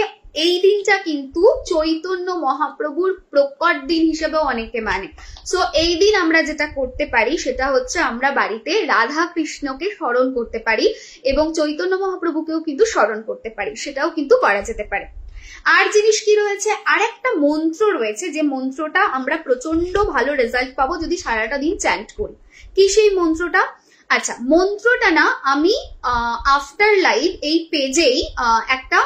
এই দিনটা কিন্তু চৈতন্য মহাপ্রভুর প্রকট দিন হিসেবেও অনেকে মানে। সো এই দিন আমরা যেটা করতে পারি সেটা হচ্ছে আমরা বাড়িতে রাধা কৃষ্ণকে স্মরণ করতে পারি এবং চৈতন্য মহাপ্রভুকেও কিন্তু স্মরণ করতে পারি, সেটাও কিন্তু করা যেতে পারে। আর জিনিস কি রয়েছে, আর একটা মন্ত্র রয়েছে, যে মন্ত্রটা আমরা প্রচন্ড ভালো রেজাল্ট পাবো যদি সারাটা দিন চ্যান্ট করি। কি সেই মন্ত্রটা? আচ্ছা, মন্ত্রটা না আমি আফটার লাইভ এই পেজেই একটা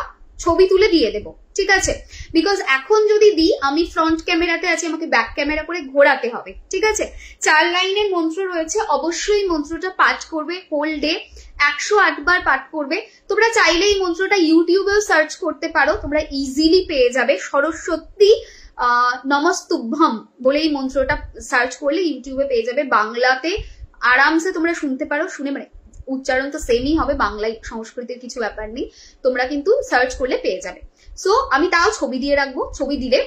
ছবি তুলে দিয়ে দেবো, ঠিক আছে? বিকজ এখন যদি দিই, আমি ফ্রন্ট ক্যামেরাতে আছি, আমাকে ব্যাক ক্যামেরা করে ঘোরাতে হবে, ঠিক আছে? 4 লাইনের মন্ত্র রয়েছে, অবশ্যই মন্ত্রটা পাঠ করবে হোল ডে, 108 বার পাঠ করবে। তোমরা চাইলে এই মন্ত্রটা ইউটিউবেও সার্চ করতে পারো, তোমরা ইজিলি পেয়ে যাবে। সরস্বতী নমস্তুভ্যম বলে এই মন্ত্রটা সার্চ করলে ইউটিউবে পেয়ে যাবে, বাংলাতে আরামসে তোমরা শুনতে পারো, শুনে মানে উচ্চারণ তো সেমই হবে, বাংলায় সংস্কৃতির কিছু ব্যাপার নেই, তোমরা কিন্তু সার্চ করলে পেয়ে যাবে। সো আমি তাও ছবি দিয়ে রাখবো, ছবি দিলে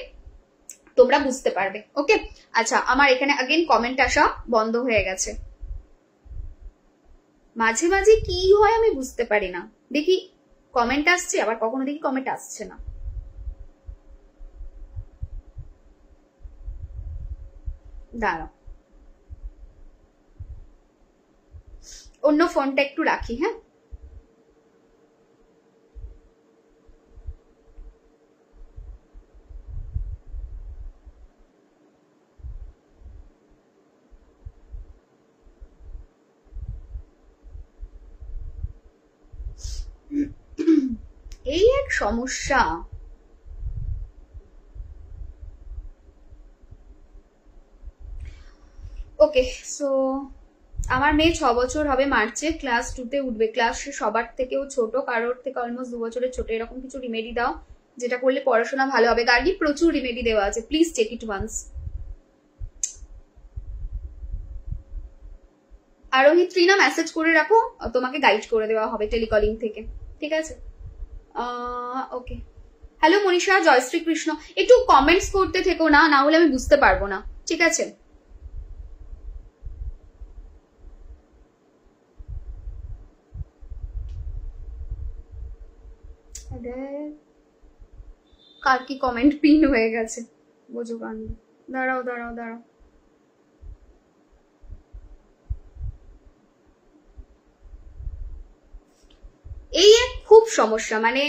তোমরা বুঝতে পারবে। ওকে, আচ্ছা আমার এখানে আগেন কমেন্ট আসা বন্ধ হয়ে গেছে, মাঝে মাঝে কি হয় আমি বুঝতে পারি না, দেখি কমেন্ট আসছে আবার কখনো দেখি কমেন্ট আসছে না। দাঁড়াও, অন্য ফোনটা একটু রাখি। হ্যাঁ, এই এক সমস্যা। ওকে, সো আমার মেয়ে 6 বছর হবে মার্চে, ক্লাস 2-তে উঠবে। ক্লাস সবার থেকেও ছোট, কারোর থেকে অলমোস্ট 2 বছরের ছোট। এরকম কিছু রিমেডি দাও যেটা করলে পড়াশোনা ভালো হবে। গার্গি প্রচুর রিমেডি দেওয়া আছে, প্লিজ টেক ইট ওয়ান্স। আরোহী ত্রিনা মেসেজ করে রাখো, তোমাকে গাইড করে দেওয়া হবে টেলিকলিং থেকে, ঠিক আছে? ওকে, হ্যালো মনীষা, জয় শ্রী কৃষ্ণ। একটু কমেন্টস করতে থেকো না, না হলে আমি বুঝতে পারবো না, ঠিক আছে? কার কি কমেন্ট পিন হয়ে গেছে বোঝো কাণ্ড। দাঁড়াও দাঁড়াও দাঁড়াও, এই এক খুব সমস্যা, মানে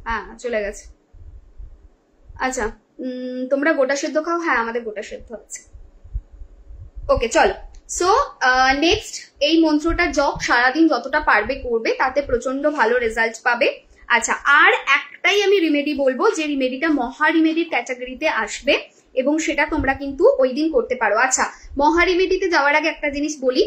হ্যাঁ চলে গেছে। আচ্ছা তোমরা গোটা সেদ্ধ খাও? হ্যাঁ আমাদের গোটা সেদ্ধ আছে। ওকে চলো, সো নেক্সট এই মন্ত্রটা জপ সারাদিন যতটা পারবে করবে, তাতে প্রচন্ড ভালো রেজাল্ট পাবে। আচ্ছা আর একটাই আমি রিমেডি বলবো, যে রিমেডিটা মহা রিমেডির ক্যাটাগরিতে আসবে এবং সেটা তোমরা কিন্তু ওই দিন করতে পারো। আচ্ছা মহা রিমেডিতে যাওয়ার আগে একটা জিনিস বলি,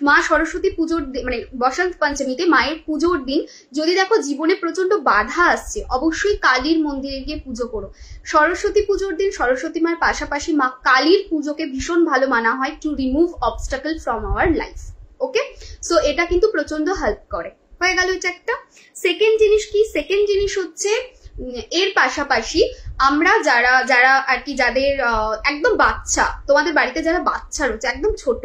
মা সরস্বতী পুজোর মানে বসন্ত পঞ্চমীতে মায়ের পুজোর দিন যদি দেখো জীবনে প্রচন্ড বাধা আসছে, অবশ্যই কালীর মন্দিরে গিয়ে পুজো করো। সরস্বতী পুজোর দিন সরস্বতী মার পাশাপাশি মা কালীর পুজোকে ভীষণ ভালো মানা হয় to remove obstacle from our life. Okay, so এটা কিন্তু প্রচন্ড হেল্প করে। হয়ে গেল এটা একটা। সেকেন্ড জিনিস কি? সেকেন্ড জিনিস হচ্ছে এর পাশাপাশি আমরা যারা যারা আর কি যাদের একদম বাচ্চা, তোমাদের বাড়িতে যারা বাচ্চা রয়েছে একদম ছোট,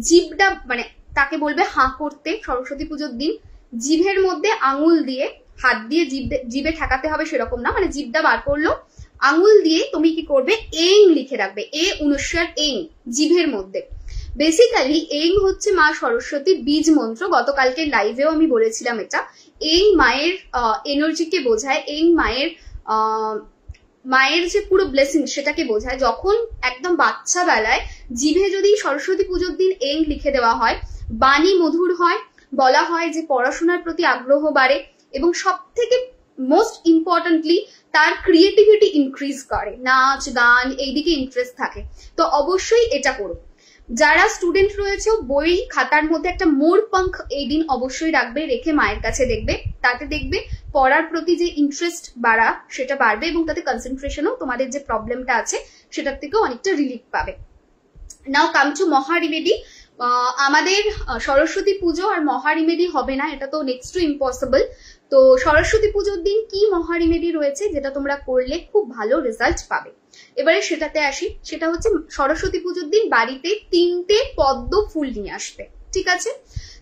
জিভটা মানে তাকে বলবে হাঁ করতে সরস্বতী পুজোর দিন। জিভের মধ্যে আঙুল দিয়ে, হাত দিয়ে জিভে ঠেকাতে হবে সেরকম না, মানে জিভটা বার করলো, আঙুল দিয়ে তুমি কি করবে এং লিখে রাখবে, এ অনুস্বার এং জিভের মধ্যে। বেসিক্যালি এং হচ্ছে মা সরস্বতীর বীজ মন্ত্র, গতকালকে লাইভেও আমি বলেছিলাম এটা। এই মায়ের এনার্জিকে বোঝায়, এই মায়ের যে পুরো ব্লেসিং সেটাকে বোঝায়। যখন একদম বাচ্চা বেলায় জিভে যদি সরস্বতী পুজোর দিন এং লিখে দেওয়া হয়, বাণী মধুর হয়, বলা হয় যে পড়াশোনার প্রতি আগ্রহ বাড়ে এবং সব থেকে মোস্ট ইম্পর্টেন্টলি তার ক্রিয়েটিভিটি ইনক্রিজ করে, নাচ গান এইদিকে ইন্টারেস্ট থাকে। তো অবশ্যই এটা করো। যারা স্টুডেন্ট রয়েছে বই খাতার মধ্যে একটা মোর পঙ্খ এই দিন অবশ্যই রাখবে, রেখে মায়ের কাছে দেখবে, তাতে দেখবে পড়ার প্রতি যে ইন্টারেস্ট বাড়া সেটা বাড়বে এবং তাতে কনসেন্ট্রেশনও তোমাদের যে প্রবলেমটা আছে সেটার থেকেও অনেকটা রিলিফ পাবে। নাও কাম টু মহা রিমেডি। আমাদের সরস্বতী পুজো আর মহা রিমেডি হবে না, এটা তো নেক্সট টু ইম্পসিবল। তো সরস্বতী পুজোর দিন কি মহা রিমেডি রয়েছে যেটা তোমরা করলে খুব ভালো রেজাল্ট পাবে, এবারে সেটাতে আসি। সেটা হচ্ছে সরস্বতী পুজোর দিন বাড়িতে 3টে পদ্ম ফুল নিয়ে আসবে, ঠিক আছে?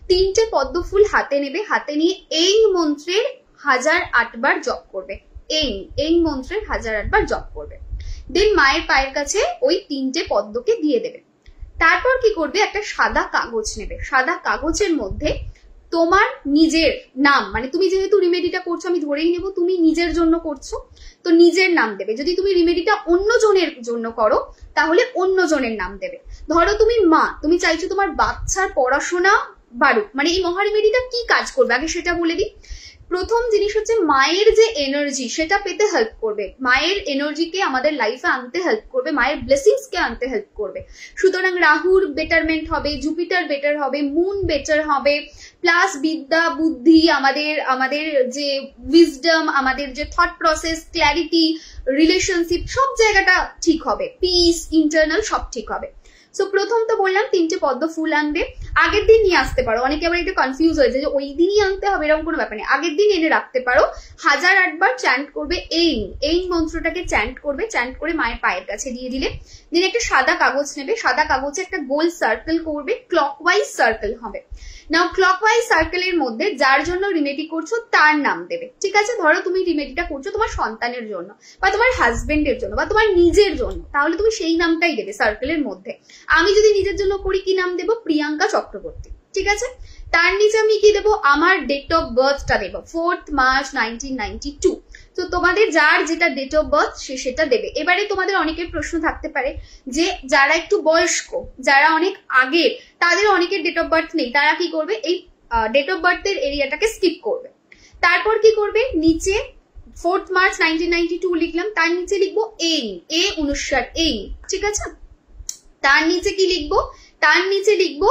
3টে পদ্ম ফুল হাতে নেবে, হাতে নিয়ে এই মন্ত্রের 1008 বার জপ করবে। এই মন্ত্রের 1008 বার জপ করবে। দেন মায়ের পায়ের কাছে ওই 3টে পদ্মকে দিয়ে দেবে। তারপর কি করবে, একটা সাদা কাগজ নেবে, সাদা কাগজের মধ্যে তোমার নিজের নাম, মানে তুমি যেহেতু রিমেডিটা করছো আমি ধরেই নেব তুমি নিজের জন্য করছো, তো নিজের নাম দেবে। যদি তুমি রিমেডিটা অন্য জনের জন্য করো তাহলে অন্য জনের নাম দেবে। ধরো তুমি মা, তুমি চাইছো তোমার বাচ্চার পড়াশোনা বাড়ুক, মানে এই মহা রিমেডিটা কি কাজ করবে আগে সেটা বলে দিই। প্রথম জিনিস হচ্ছে মায়ের যে এনার্জি সেটা পেতে হেল্প করবে, মায়ের এনার্জিকে আমাদের লাইফে আনতে হেল্প করবে, মায়ের ব্লেসিংস কে আনতে হেল্প করবে। সুতরাং রাহুর বেটারমেন্ট হবে, জুপিটার বেটার হবে, মুন বেটার হবে, প্লাস বিদ্যা বুদ্ধি, আমাদের যে উইজডম, আমাদের যে থট প্রসেস, ক্ল্যারিটি, রিলেশনশিপ, সব জায়গাটা ঠিক হবে, পিস, ইন্টারনাল সব ঠিক হবে। সো প্রথম তো বললাম 3টে পদ্ম ফুল আনবে, আগের দিন নিয়ে আসতে পারো। অনেকে আবার একটু কনফিউজ হয়েছে যে ওই দিনই আনতে হবে, এরকম কোনো ব্যাপার নেই, আগের দিন এনে রাখতে পারো। 1008 বার চ্যান্ট করবে এই মন্ত্রটাকে চ্যান্ট করবে, চ্যান্ট করে মায়ের পায়ের কাছে দিয়ে দিলে। দেন একটা সাদা কাগজ নেবে, সাদা কাগজে একটা গোল সার্কেল করবে, ক্লকওয়াইজ সার্কেল হবে। নাও ক্লকওয়াইজ সার্কেলের মধ্যে যার জন্য রিমেডি করছো তার নাম দেবে, ঠিক আছে? ধরো তুমি রিমেডিটা করছো তোমার সন্তানের জন্য বা তোমার হাজবেন্ডের জন্য বা তোমার নিজের জন্য, তাহলে তুমি সেই নামটাই দেবে সার্কেলের মধ্যে। আমি যদি নিজের জন্য করি কি নাম দেবো? প্রিয়াঙ্কা চক্রবর্তী, ঠিক আছে? তার নিচে আমি কি দেবো? আমার ডেট অফ বার্থটা দেবো, 4th March 1992। তো তোমাদের যার যেটা ডেট অফ বার্থ সেটা দেবে। এবারে তোমাদের অনেকের প্রশ্ন থাকতে পারে যে যারা একটু বয়স্ক, যারা অনেক আগের, তাদের অনেকের ডেট অফ বার্থ নেই, তারা কি করবে? এই ডেট অফ বার্থের এরিয়াটাকে স্কিপ করবে। তারপর কি করবে? নিচে 4th March 1992 লিখলাম, তার নিচে লিখবো এ অনুসার, ঠিক আছে? তার নিচে কি লিখবো? তার নিচে লিখবো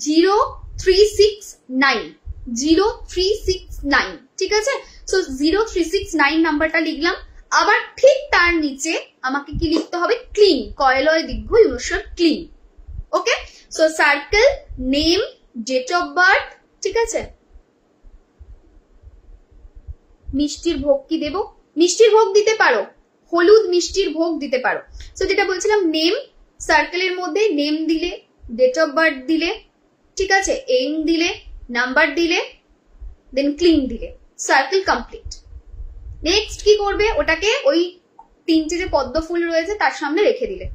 0369, ঠিক আছে? সো 0369 নাম্বারটা লিখলাম। আবার ঠিক তার নিচে আমাকে কি লিখতে হবে? ক্লিন, কয়লয় দীর্ঘ অনুসার clean. Okay, so circle, name, date of birth, ঠিক আছে? মিষ্টির ভোগ কি দেবো? মিষ্টির ভোগ দিতে পারো, হলুদ মিষ্টির ভোগ দিতে পারো। সো যেটা বলছিলাম, নেম, সার্কেলের মধ্যে নেম দিলে, ডেট অফ বার্থ দিলে, ঠিক আছে, এইম দিলে, নাম্বার দিলে, দেন ক্লিন দিলে, সার্কেল কমপ্লিট। নেক্সট কি করবে? ওটাকে ওই 3টে যে পদ্ম ফুল রয়েছে তার সামনে রেখে দিলে।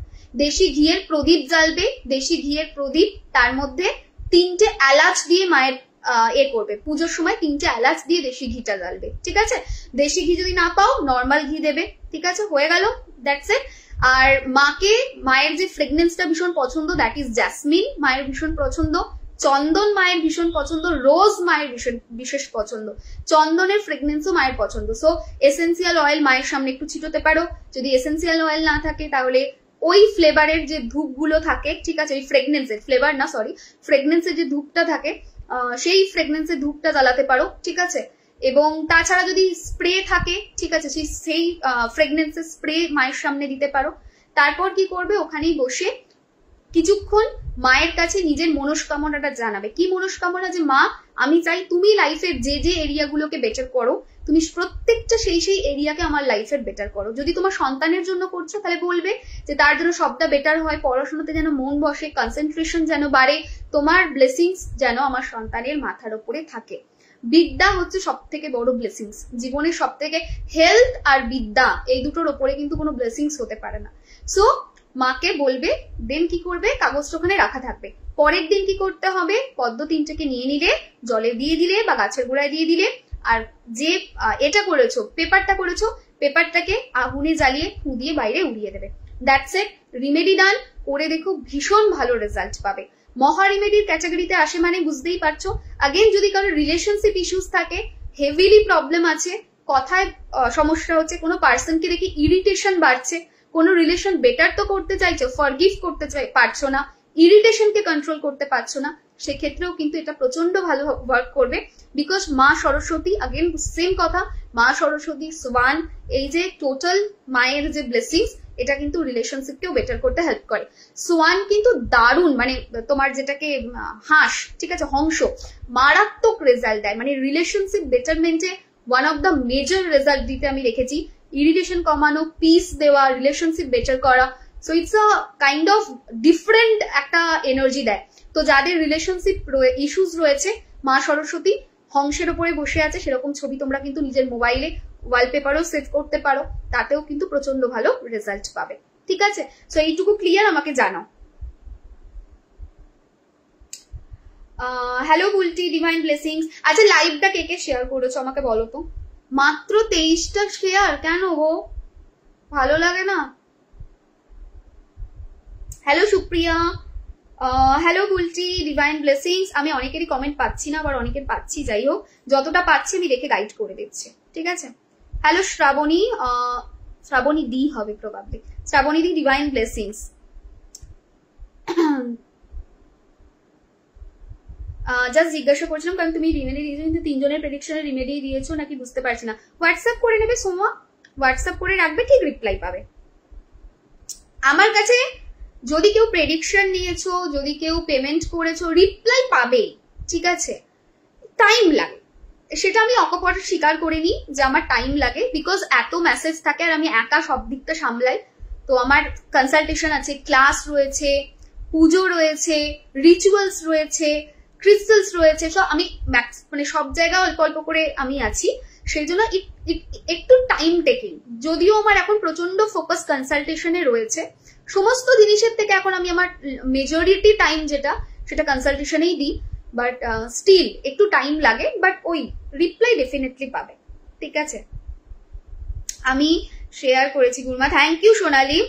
দেশি ঘিয়ের প্রদীপ জ্বালবে, দেশি ঘিয়ের প্রদীপ, তার মধ্যে 3টে এলাচ দিয়ে মায়ের করবে। পুজোর সময় 3টে এলাচ দিয়ে দেশি ঘিটা জ্বালবে, ঠিক আছে? দেশি ঘি যদি না পাও নর্মাল ঘি দেবে, ঠিক আছে? হয়ে গেল, দ্যাটস ইট। আর মায়ের যে ফ্রেগনেন্সটা ভীষণ পছন্দ, দ্যাট ইজ জ্যাসমিন মায়ের ভীষণ পছন্দ, চন্দন মায়ের ভীষণ পছন্দ, রোজ মায়ের বিশেষ পছন্দ, চন্দনের ফ্রেগনেন্সও মায়ের পছন্দ। সো এসেন্সিয়াল অয়েল মায়ের সামনে একটু ছিটোতে পারো। যদি এসেন্সিয়াল অয়েল না থাকে তাহলে ওই ফ্লেভারের যে ধূপগুলো থাকে, ঠিক আছে, ওই ফ্রেগনেন্সের, ফ্লেভার না সরি, ফ্রেগনেন্সের যে ধূপটা থাকে সেই ফ্রেগনেন্সের ধূপটা জ্বালাতে পারো, ঠিক আছে? এবং তাছাড়া যদি স্প্রে থাকে, ঠিক আছে, সেই ফ্রেগনেন্সের স্প্রে মায়ের সামনে দিতে পারো। তারপর কি করবে? ওখানেই বসে কিছুক্ষণ মায়ের কাছে নিজের মনস্কামনাটা জানাবে। কি মনস্কামনা? যে মা, আমি চাই তুমি লাইফের যে যে এরিয়াগুলোকে বেটার করো, তুমি প্রত্যেকটা সেই এরিয়াকে আমার লাইফের বেটার করো। যদি তোমার সন্তানের জন্য করছো তাহলে বলবে যে তার জন্য সবটা বেটার হয়, পড়াশোনাতে যেন মন বসে, কনসেন্ট্রেশন যেন বাড়ে, তোমার ব্লেসিংস যেন আমার সন্তানের মাথার উপরে থাকে। বিদ্যা হচ্ছে সব থেকে বড় ব্লেসিংস জীবনের, সব থেকে হেলথ আর বিদ্যা, এই দুটোর ওপরে কিন্তু কোনো ব্লেসিংস হতে পারে না। সো মাকে বলবে, দেন কি করবে? কাগজটা ওখানে রাখা থাকবে। পরের দিন কি করতে হবে? পদ্ম 3টেকে নিয়ে নিলে, জলে দিয়ে দিলে বা গাছের গোড়ায় দিয়ে দিলে, আর যে এটা করেছো, পেপারটা করেছো, পেপারটাকে আগুনে জ্বালিয়ে ফু দিয়ে বাইরে উড়িয়ে দেবে। দ্যাটস ইট, রিমেডি ডান। করে দেখো, ভীষণ ভালো রেজাল্ট পাবে। মহা রিমেডির ক্যাটাগরিতে আসে মানে বুঝতেই পারছো। আগেন যদি কারো রিলেশনশিপ ইস্যুস থাকে, হেভিলি প্রবলেম আছে, কথায় সমস্যা হচ্ছে, কোনো পার্সনকে দেখে ইরিটেশন বাড়ছে, কোনো রিলেশন বেটার তো করতে চাইছো, ফরগিভ করতে পারছো না, ইরিটেশনকে কন্ট্রোল করতে পারছো না, সেক্ষেত্রেও কিন্তু এটা প্রচন্ড ভালো ওয়ার্ক করবে। বিকজ মা সরস্বতী, আগেন সেম কথা, মা সরস্বতী, সোয়ান, এই যে টোটাল মায়ের যে ব্লেসিংস, এটা কিন্তু রিলেশনশিপকেও বেটার করতে হেল্প করে। সোয়ান কিন্তু দারুণ, মানে তোমার যেটাকে হাঁস, ঠিক আছে, হংস, মারাত্মক রেজাল্ট দেয়, মানে রিলেশনশিপ বেটারমেন্টে one of the major result দিতে আমি রেখেছি। ইরিটেশন কমানো, পিস দেওয়া, রিলেশনশিপ বেটার করা। So it's a kind of different একটা এনার্জি দেয়। তো যাদের রিলেশনশিপ ইস্যুস রয়েছে, মা সরস্বতী হংসের উপরে বসে আছে, সেরকম ছবি তোমরা কিন্তু নিজের মোবাইলে ওয়ালপেপারও সেভ করতে পারো, তাতেও কিন্তু প্রচন্ড ভালো রেজাল্ট পাবে, ঠিক আছে? সো এইটুকু ক্লিয়ার? আমাকে জানাও। Hello Bulti, divine blessings. আচ্ছা, লাইভটা কে কে শেয়ার করেছো আমাকে বলো তো? মাত্র 23টা শেয়ার, কেন গো? ভালো লাগে না? Hello Supriya, hello Bulti, divine blessings. আমি অনেকেরই কমেন্ট পাচ্ছি না, আবার অনেকের পাচ্ছি, যাই হোক যতটা পাচ্ছি আমি রেখে গাইড করে দিচ্ছি, ঠিক আছে। হ্যালো শ্রাবণী, শ্রাবণী দি হবে প্রবাবলি, শ্রাবণী দি ডিভাইন ব্লেসিংস। জাস্ট জিজ্ঞাসা করছিলাম কারণ তুমি রিমেডি দিয়েছো, কিন্তু 3 জনের প্রেডিকশনের রিমেডি দিয়েছো নাকি বুঝতে পারছি না। হোয়াটসঅ্যাপ করে নেবে সোমা, হোয়াটসঅ্যাপ করে রাখবে, ঠিক রিপ্লাই পাবে। আমার কাছে যদি কেউ প্রেডিকশন নিয়েছো, যদি কেউ পেমেন্ট করেছো, রিপ্লাই পাবে, ঠিক আছে। টাইম লাগে, সেটা আমি অকপট স্বীকার করে নিই যে আমার টাইম লাগে, বিকজ এত মেসেজ থাকে আর আমি একা সব দিকটা সামলাই। তো আমার কনসালটেশন আছে, ক্লাস রয়েছে, পুজো রয়েছে, রিচুয়ালস রয়েছে, ক্রিস্টালস রয়েছে, সব আমি মানে সব জায়গায় অল্প অল্প করে আমি আছি, সেই জন্য একটু টাইম টেকিং। যদিও আমার এখন প্রচন্ড ফোকাস কনসালটেশনে রয়েছে, সমস্ত জিনিসের থেকে এখন আমি আমার মেজরিটি টাইম যেটা সেটা কনসালটেশনেই দিই, বাট স্টিল একটু টাইম লাগে, বাট ওই রিপ্লাই ডেফিনেটলি পাবে, ঠিক আছে। আমি শেয়ার করেছি গুরমা, থ্যাংক ইউ সোনালি,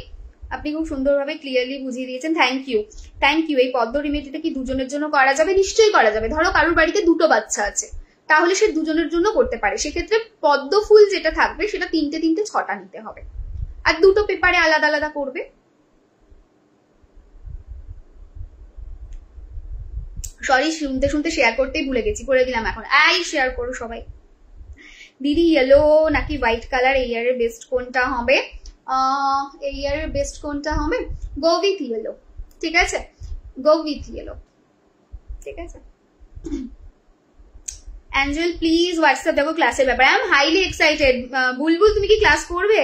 আপনি খুব সুন্দরভাবে ক্লিয়ারলি বুঝিয়ে দিয়েছেন, থ্যাংক ইউ থ্যাংক ইউ। এই পদ্ম রিমেডিটা কি দুজনের জন্য করা যাবে? নিশ্চয়ই করা যাবে। ধরো কারোর বাড়িতে 2টো বাচ্চা আছে, তাহলে সে দুজনের জন্য করতে পারে, সেক্ষেত্রে পদ্ম ফুল যেটা থাকবে সেটা 3টে 6টা নিতে হবে, আর 2টো পেপারে আলাদা আলাদা করবে। সরি, শুনতে শুনতে শেয়ার করতেই ভুলে গেছি, করে দিলাম এখন। শেয়ার করো সবাই। দিদি ইয়েলো নাকি হোয়াইট কালার এই ইয়ারের বেস্ট কোনটা হবে? এই ইয়ারের বেস্ট কোনটা হবে? গো উইথ ইয়েলো, ঠিক আছে, গো উইথ ইয়েলো, ঠিক আছে। অ্যাঞ্জেল প্লিজ হোয়াটসঅ্যাপ দেখো ক্লাসের ব্যাপারে। I am highly excited. Bulbul তুমি কি ক্লাস করবে?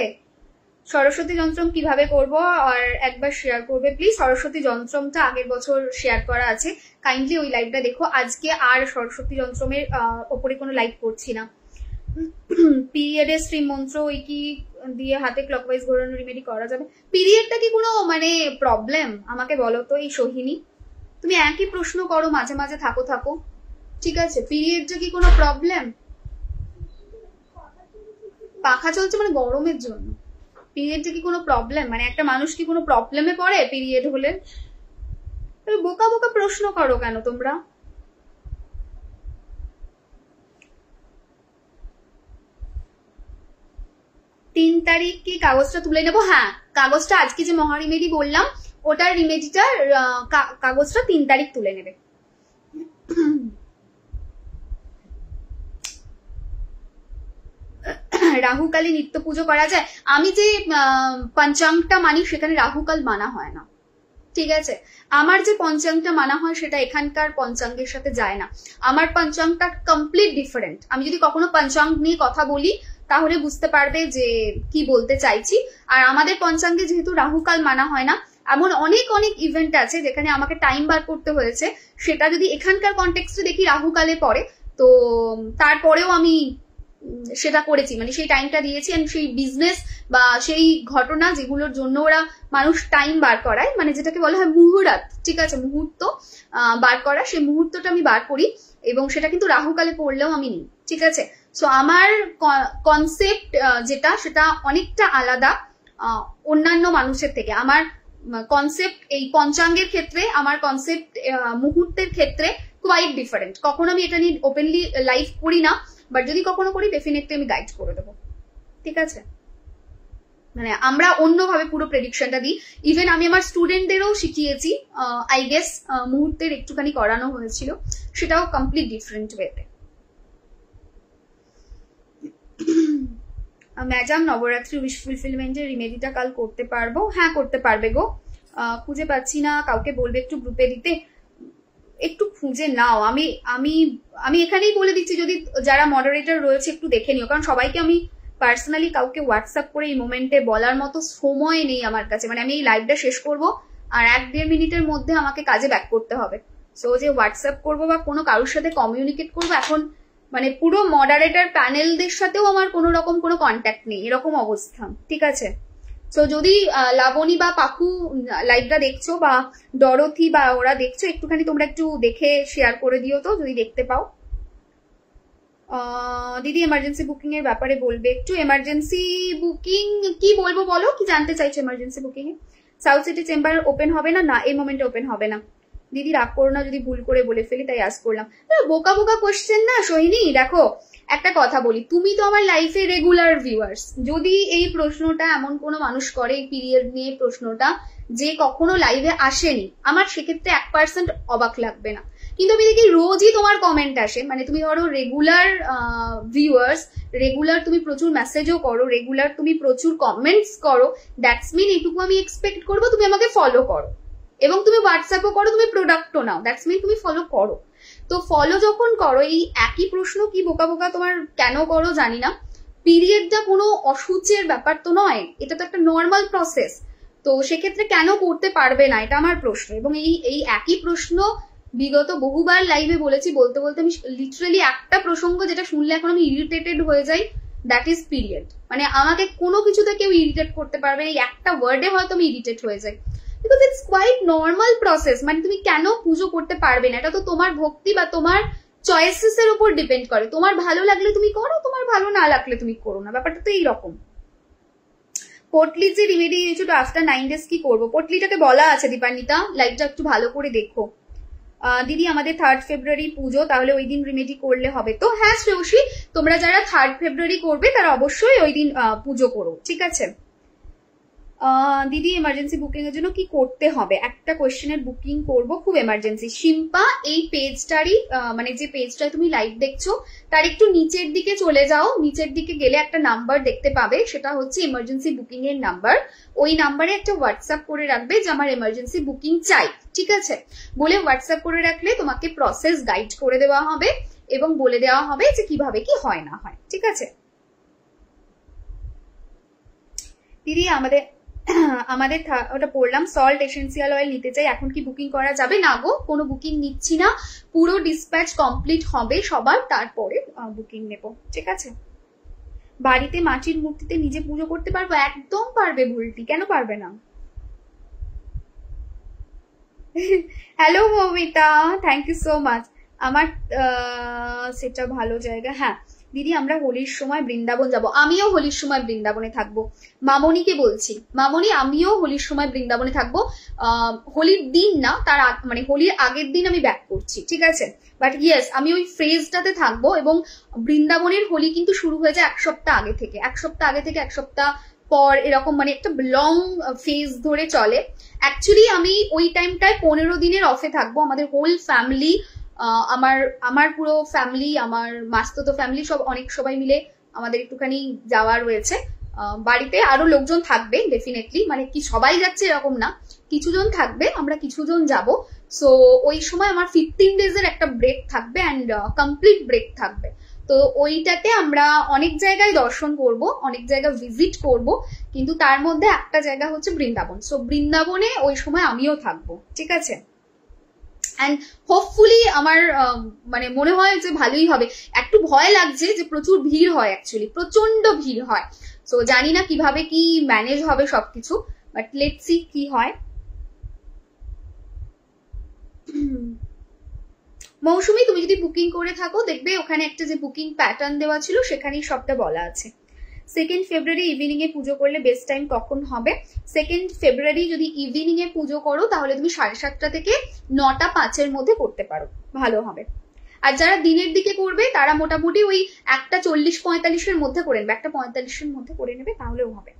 সরস্বতী যন্ত্রম কিভাবে করব আর একবার শেয়ার করবে প্লিজ। সরস্বতী যন্ত্রমটা আগের বছর শেয়ার করা আছে, কাইন্ডলি ওই লাইভটা দেখো। আজকে আর সরস্বতী যন্ত্রমের ওপরে কোনো লাইভ করছি না। পিরিয়ডের শ্রী মন্ত্র ওই কি দিয়ে হাতে ক্লকওয়াইজ ঘোরানো রিমেডি করা যাবে? পিরিয়ডটা কি কোনো মানে প্রবলেম আমাকে বলো তো এই সোহিনী, তুমি একই প্রশ্ন করো মাঝে মাঝে, থাকো, ঠিক আছে। পিরিয়ডটা কি কোনো প্রবলেম? পাখা চলছে মানে গরমের জন্য। পিরিয়ডটা কি কোনো প্রবলেম? মানে একটা মানুষ কি কোনো প্রবলেমে পড়ে পিরিয়ড হলে? বোকা বোকা প্রশ্ন করো কেন তোমরা? তিন তারিখ কি কাগজটা তুলে নেবো? হ্যাঁ, কাগজটা আজকে যে মহা রিমেডি বললাম ওটার রিমেডিটার কাগজটা 3 তারিখ তুলে নেবে। রাহুকালে নিত্য পুজো করা যায়? আমি যে পঞ্চাঙ্গটা মানি সেখানে রাহুকাল মানা হয় না, ঠিক আছে। আমার যে পঞ্চাঙ্গটা মানা হয় সেটা এখানকার পঞ্চাঙ্গের সাথে যায় না। আমার পঞ্চাঙ্গটা কমপ্লিট ডিফারেন্ট। আমি যদি কখনো পঞ্চাঙ্গ নিয়ে কথা বলি তাহলে বুঝতে পারবে যে কি বলতে চাইছি। আর আমাদের পঞ্চাঙ্গে যেহেতু রাহুকাল মানা হয় না, এমন অনেক অনেক ইভেন্ট আছে যেখানে আমাকে টাইম বার করতে হয়েছে, সেটা যদি এখানকার কনটেক্সটে দেখি রাহুকালে পড়ে, তো তারপরেও আমি সেটা করেছি, মানে সেই টাইমটা দিয়েছি। এন্ড সেই বিজনেস বা সেই ঘটনা যেগুলোর জন্য ওরা মানুষ টাইম বার করায়, মানে যেটাকে বলা হয় মুহূর্ত, ঠিক আছে, মুহূর্ত বার করা, সেই মুহূর্তটা আমি বার করি, এবং সেটা কিন্তু রাহুকালে পড়লেও আমি নিই, ঠিক আছে। সো আমার কনসেপ্ট যেটা সেটা অনেকটা আলাদা অন্যান্য মানুষের থেকে। আমার কনসেপ্ট এই পঞ্চাঙ্গের ক্ষেত্রে, আমার কনসেপ্ট মুহূর্তের ক্ষেত্রে কোয়াইট ডিফারেন্ট। কখনো আমি এটা নিয়ে ওপেনলি লাইভ করি না, বাট যদি কখনো করি ডেফিনেটলি আমি গাইড করে দেবো, ঠিক আছে। মানে আমরা অন্যভাবে পুরো প্রেডিকশনটা দিই। ইভেন আমি আমার স্টুডেন্টদেরও শিখিয়েছি, আই গেস মুহূর্তের একটুখানি করানো হয়েছিল, সেটাও কমপ্লিট ডিফারেন্ট ওয়েতে। ম্যাডাম নবরাত্রি উইশ ফুলফিলমেন্টের রিমেডিটা কাল করতে পারবো? হ্যাঁ করতে পারবে গো। খুঁজে পাচ্ছি না, কাউকে বলবে একটু গ্রুপে দিতে, একটু খুঁজে নাও। আমি আমি আমি এখানেই বলে দিচ্ছি, যদি যারা মডারেটর রয়েছে একটু দেখে নিও, কারণ সবাইকে আমি পার্সোনালি কাউকে হোয়াটসঅ্যাপ করে এই মোমেন্টে বলার মতো সময় নেই আমার কাছে। মানে আমি এই লাইভটা শেষ করব আর 1-1.5 মিনিটের মধ্যে আমাকে কাজে ব্যাক করতে হবে। সো যে হোয়াটসঅ্যাপ করবো বা কোনো কারোর সাথে কমিউনিকেট করবো, এখন মানে পুরো মডারেটর প্যানেলদের সাথেও আমার কোনো রকম কোনো কন্ট্যাক্ট নেই, এরকম অবস্থা, ঠিক আছে। সো যদি লাবণী বা পাখু লাইভটা দেখছো, বা ডরথি বা ওরা দেখছো, একটুখানি তোমরা একটু দেখে শেয়ার করে দিও তো যদি দেখতে পাও। দিদি এমার্জেন্সি বুকিং এর ব্যাপারে বলবে একটু। এমার্জেন্সি বুকিং কি বলবো বলো, কি জানতে চাইছো এমার্জেন্সি বুকিং এ? সাউথ সিটি চেম্বার ওপেন হবে না? না, এই মোমেন্টে ওপেন হবে না। দিদি রাগ করো না যদি ভুল করে বলে ফেলি, তাই আজ করলাম। বোকা বোকা কোশ্চেন না সোহিনী। দেখো একটা কথা বলি, তুমি তো আমার লাইফে রেগুলার ভিউয়ার্স। যদি এই প্রশ্নটা এমন কোনো মানুষ করে, এই পিরিয়ড নিয়ে প্রশ্নটা, যে কখনো লাইভে আসেনি, আমার সেক্ষেত্রে 1% অবাক লাগবে না। কিন্তু আমি দেখি রোজই তোমার কমেন্ট আসে, মানে তুমি ধরো রেগুলার ভিউয়ার্স, রেগুলার তুমি প্রচুর মেসেজও করো, রেগুলার তুমি প্রচুর কমেন্টস করো, দ্যাটস মিন এটুকু আমি এক্সপেক্ট করবো তুমি আমাকে ফলো করো, এবং তুমি হোয়াটসঅ্যাপও করো, তুমি প্রোডাক্টও নাও, দ্যাটস মিন তুমি ফলো করো। তো ফলো যখন করো, এই একই প্রশ্ন কি বোকা বোকা তোমার কেন করো জানি না। পিরিয়ডটা কোনো অসুচের ব্যাপার তো নয়, এটা তো একটা নর্মাল প্রসেস। তো সেক্ষেত্রে কেন করতে পারবে না, এটা আমার প্রশ্ন। এবং এই একই প্রশ্ন বিগত বহুবার লাইভে বলেছি, বলতে বলতে আমি লিটারালি একটা প্রসঙ্গ যেটা শুনলে এখন আমি ইরিটেটেড হয়ে যাই, দ্যাট ইজ পিরিয়ড। মানে আমাকে কোনো কিছুতে কেউ ইরিটেট করতে পারবে না, এই একটা ওয়ার্ডে হয়তো আমি ইরিটেট হয়ে যাই, because it's quite normal process. মানে তুমি কেন পুজো করতে পারবে না, এটা তো তোমার ভক্তি বা তোমার চয়েসেস এর উপর ডিপেন্ড করে। তোমার ভালো লাগলে তুমি করো, তোমার ভালো না লাগলে তুমি করো না, ব্যাপারটা তো এইরকম। পটলি যে রিমেডি দিয়েছো তো আফটার 9 days কি করবো, পটলিটাকে বলা আছে দীপান্বিতা, লাইভটা একটু ভালো করে দেখো। দিদি আমাদের 3rd February পুজো, তাহলে ওই দিন রিমেডি করলে হবে তো? হ্যাঁ শ্রেয়সী, তোমরা যারা 3rd February করবে তারা অবশ্যই ওই দিন পুজো করো, ঠিক আছে। দিদি এমার্জেন্সি বুকিং এর জন্য কি করতে হবে? একটা কোয়েশ্চেনের বুকিং করব, খুব এমার্জেন্সি। শিম্পা, এই পেজটারই মানে যে পেজটায় তুমি লাইভ দেখছো তার একটু নিচের দিকে চলে যাও, নিচের দিকে গেলে একটা নাম্বার দেখতে পাবে, সেটা হচ্ছে এমার্জেন্সি বুকিং এর নাম্বার। ওই নাম্বারে একটা হোয়াটসঅ্যাপ করে রাখবে যে আমার এমার্জেন্সি বুকিং চাই, ঠিক আছে, বলে হোয়াটসঅ্যাপ করে রাখলে তোমাকে প্রসেস গাইড করে দেওয়া হবে এবং বলে দেওয়া হবে যে কিভাবে কি হয় না হয়, ঠিক আছে। দিদি আমাদের ওটা পড়লাম, সল্ট এসেন্সিয়াল অয়েল নিতে চাই, এখন কি বুকিং করা যাবে? না গো, কোনো বুকিং নিচ্ছি না, পুরো ডিসপ্যাচ কমপ্লিট হবে সবার, তারপরে বুকিং নেব, ঠিক আছে। বাড়িতে মাটির মূর্তিতে নিজে পুজো করতে পারবো? একদম পারবে ভুলটি, কেন পারবে না। Hello Mamita, thank you so much. আমার সেটা ভালো জায়গা। হ্যাঁ দিদি আমরা হোলির সময় বৃন্দাবন যাব, আমিও হোলির সময় বৃন্দাবনে থাকবো। মামনিকে বলছি, মামনি আমিও হোলির সময় বৃন্দাবনে থাকবো। হোলির দিন না, তার মানে হোলির আগের দিন আমি ব্যাক করছি, ঠিক আছে। বাট ইয়েস, আমি ওই ফ্রেজটাতে থাকবো। এবং বৃন্দাবনের হোলি কিন্তু শুরু হয়ে যায় 1 সপ্তাহ আগে থেকে, 1 সপ্তাহ আগে থেকে 1 সপ্তাহ পর, এরকম মানে একটা লং ফেজ ধরে চলে। অ্যাকচুয়ালি আমি ওই টাইমটায় 15 দিনের অফে থাকবো। আমাদের হোল ফ্যামিলি, আমার পুরো ফ্যামিলি, আমার মাস্তুতো ফ্যামিলি সব, অনেক সবাই মিলে আমাদের একটুখানি যাওয়া রয়েছে। বাড়িতে আরো লোকজন থাকবে ডেফিনেটলি, মানে কি সবাই যাচ্ছে এরকম না, কিছুজন থাকবে, আমরা কিছুজন যাব। সো ওই সময় আমার 15 ডেজের একটা ব্রেক থাকবে, অ্যান্ড কমপ্লিট ব্রেক থাকবে। তো ওইটাতে আমরা অনেক জায়গায় দর্শন করব, অনেক জায়গা ভিজিট করব, কিন্তু তার মধ্যে একটা জায়গা হচ্ছে বৃন্দাবন। সো বৃন্দাবনে ওই সময় আমিও থাকবো, ঠিক আছে। অ্যান্ড হোপফুলি আমার মানে মনে হয় যে ভালোই হবে। একটু ভয় লাগছে যে প্রচুর ভিড় হয়, অ্যাকচুয়ালি প্রচন্ড ভিড় হয়। সো জানি না কিভাবে কি ম্যানেজ হবে সবকিছু, বাট লেটস সি কি হয়। মৌসুমী, তুমি যদি বুকিং করে থাকো দেখবে ওখানে একটা যে বুকিং প্যাটার্ন দেওয়া ছিল সেখানেই সবটা বলা আছে। 2nd February ইভিনিং এ পুজো করলে বেস্ট টাইম কখন হবে? 2nd February যদি ইভিনিং এ পুজো করো তাহলে তুমি 7:30 থেকে 9টা 5-এর মধ্যে করতে পারো, ভালো হবে। আর যারা দিনের দিকে করবে তারা মোটামুটি ওই 1:40-45-এর মধ্যে করে নেবে, 1:45-এর মধ্যে করে নেবে, তাহলেও হবে।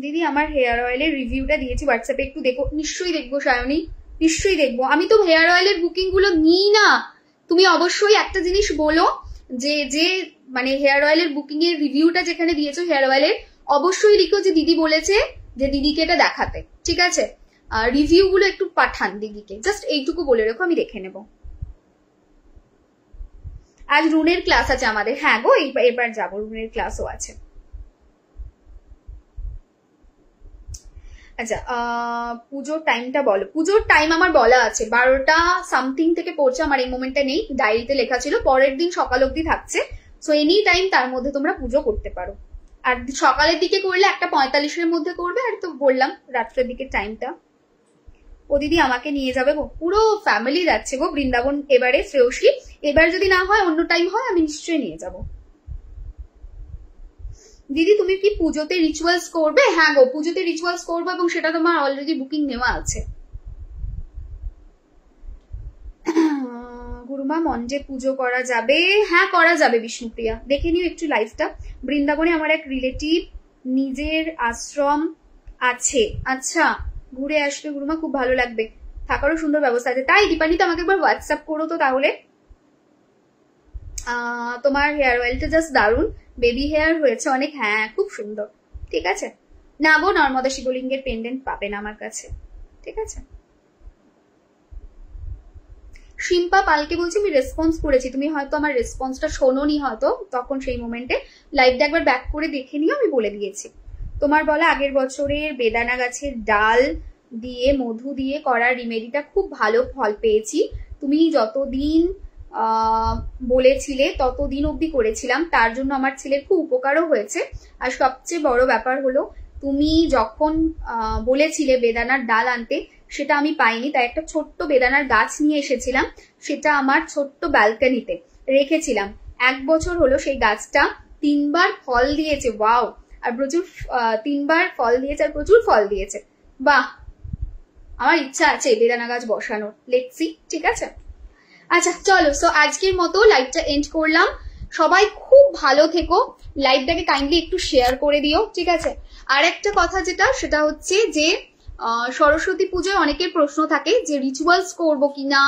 দিদি আমার হেয়ার অয়েলের রিভিউটা দিয়েছি হোয়াটসঅ্যাপে, একটু দেখো। নিশ্চয়ই দেখবো সায়নী, নিশ্চয়ই দেখবো। আমি তো হেয়ার অয়েলের বুকিং গুলো নিই না। তুমি অবশ্যই একটা জিনিস বলো, যে মানে হেয়ার অয়েলের বুকিং এর রিভিউটা যেখানে দিয়েছো হেয়ার অয়েলের, অবশ্যই লিখো যে দিদি বলেছে যে দিদিকে এটা দেখাতে, ঠিক আছে। রিভিউ গুলো একটু পাঠান দিদিকে, জাস্ট এইটুকু বলে রেখো, আমি দেখে নেব। আজ রুনের ক্লাস আছে আমাদের। হ্যাঁ গো, এবার যাবো, রুনের ক্লাসও আছে। আচ্ছা পুজোর টাইমটা বলো। পুজোর টাইম আমার বলা আছে 12টা সামথিং থেকে পড়ছে, আমার এই মোমেন্টে নেই, ডায়েরিতে লেখা ছিল। পরের দিন সকাল অবধি থাকছে, সো এনি টাইম তার মধ্যে তোমরা পুজো করতে পারো। আর সকালের দিকে করলে 1:45-এর মধ্যে করবে, আর তো বললাম রাত্রের দিকে টাইমটা। ও দিদি আমাকে নিয়ে যাবে গো, পুরো ফ্যামিলি যাচ্ছে গো বৃন্দাবন এবারে শ্রেয়সী। এবার যদি না হয়, অন্য টাইম হয়, আমি নিশ্চয়ই নিয়ে যাব। দিদি তুমি কি পুজোতে রিচুয়ালস করবে? হ্যাঁ গো, পুজোতে রিচুয়ালস করবো এবং সেটা তোমার অলরেডি বুকিং নেওয়া আছে। গুরুমা মন্ডে পুজো করা যাবে? হ্যাঁ করা যাবে বিষ্ণুপ্রিয়া, দেখে নিও একটু লাইভটা। বৃন্দাবনে আমার এক রিলেটিভ নিজের আশ্রম আছে, আচ্ছা ঘুরে আসবে গুরুমা, খুব ভালো লাগবে, থাকারও সুন্দর ব্যবস্থা আছে। তাই দীপানি তো আমাকে একবার হোয়াটসঅ্যাপ করো তো তাহলে। তোমার হেয়ার অয়েলটা জাস্ট দারুণ, বেবি হেয়ার হয়েছে অনেক, হ্যাঁ খুব সুন্দর। ঠিক আছে না গো, নর্মদা শিবলিঙ্গের পেন্ডেন্ট পাবেন আমার কাছে, ঠিক আছে। শিম্পা পালকে বলছি আমি রেসপন্স করেছি, তুমি হয়তো আমার রেসপন্সটা শোনোনি হয়তো তখন, সেই মোমেন্টে লাইভটা একবার ব্যাক করে দেখে নিও, আমি বলে দিয়েছি। তোমার বলা আগের বছরের বেদানা গাছের ডাল দিয়ে মধু দিয়ে করা রিমেডিটা খুব ভালো ফল পেয়েছি, তুমি যতদিন বলেছিলে ততদিন অবধি করেছিলাম, তার জন্য আমার ছেলের খুব উপকারও হয়েছে। আর সবচেয়ে বড় ব্যাপার হলো তুমি যখন বলেছিলে বেদানার ডাল আনতে, সেটা আমি পাইনি, তাই একটা ছোট্ট বেদানার গাছ নিয়ে এসেছিলাম, সেটা আমার ছোট্ট ব্যালকনিতে রেখেছিলাম। 1 বছর হলো সেই গাছটা 3 বার ফল দিয়েছে, ওয়াও, আর প্রচুর 3 বার ফল দিয়েছে আর প্রচুর ফল দিয়েছে, বাহ। আমার ইচ্ছা আছে বেদানা গাছ বসানোর, লেটসি, ঠিক আছে। আচ্ছা চলো, সো আজকের মতো লাইভটা এন্ড করলাম। সবাই খুব ভালো থেকো, লাইভটাকে কাইন্ডলি একটু শেয়ার করে দিও, ঠিক আছে। আর একটা কথা যেটা, সেটা হচ্ছে যে সরস্বতী পুজোয় অনেকের প্রশ্ন থাকে যে রিচুয়ালস করবো কিনা,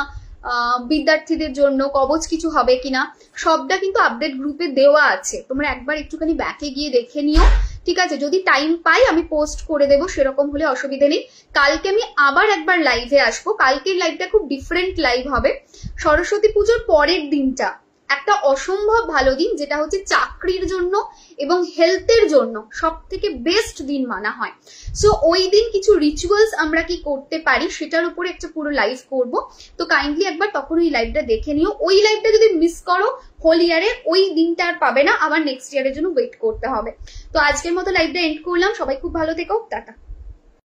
বিদ্যার্থীদের জন্য কবচ কিছু হবে কিনা, সবটা কিন্তু আপডেট গ্রুপে দেওয়া আছে, তোমরা একবার একটুখানি ব্যাকে গিয়ে দেখে নিও, ঠিক আছে। যদি টাইম পাই আমি পোস্ট করে দেবো, সেরকম হলে অসুবিধা নেই। কালকে আমি আবার একবার লাইভে আসবো, কালকের লাইভটা খুব ডিফারেন্ট লাইভ হবে। সরস্বতী পুজোর পরের দিনটা একটা অসম্ভব ভালো দিন, যেটা হচ্ছে চাকরির জন্য এবং হেলথের জন্য সব থেকে বেস্ট দিন মানা হয়। সো ওই দিন কিছু রিচুয়ালস আমরা কি করতে পারি সেটার উপরে একটা পুরো লাইভ করব, তো কাইন্ডলি একবার তখন ওই লাইভটা দেখে নিও। ওই লাইভটা যদি মিস করো হোল ইয়ারে ওই দিনটা আর পাবে না, আবার নেক্সট ইয়ারের জন্য ওয়েট করতে হবে। তো আজকের মতো লাইভটা এন্ড করলাম, সবাই খুব ভালো থেকো, টাটা।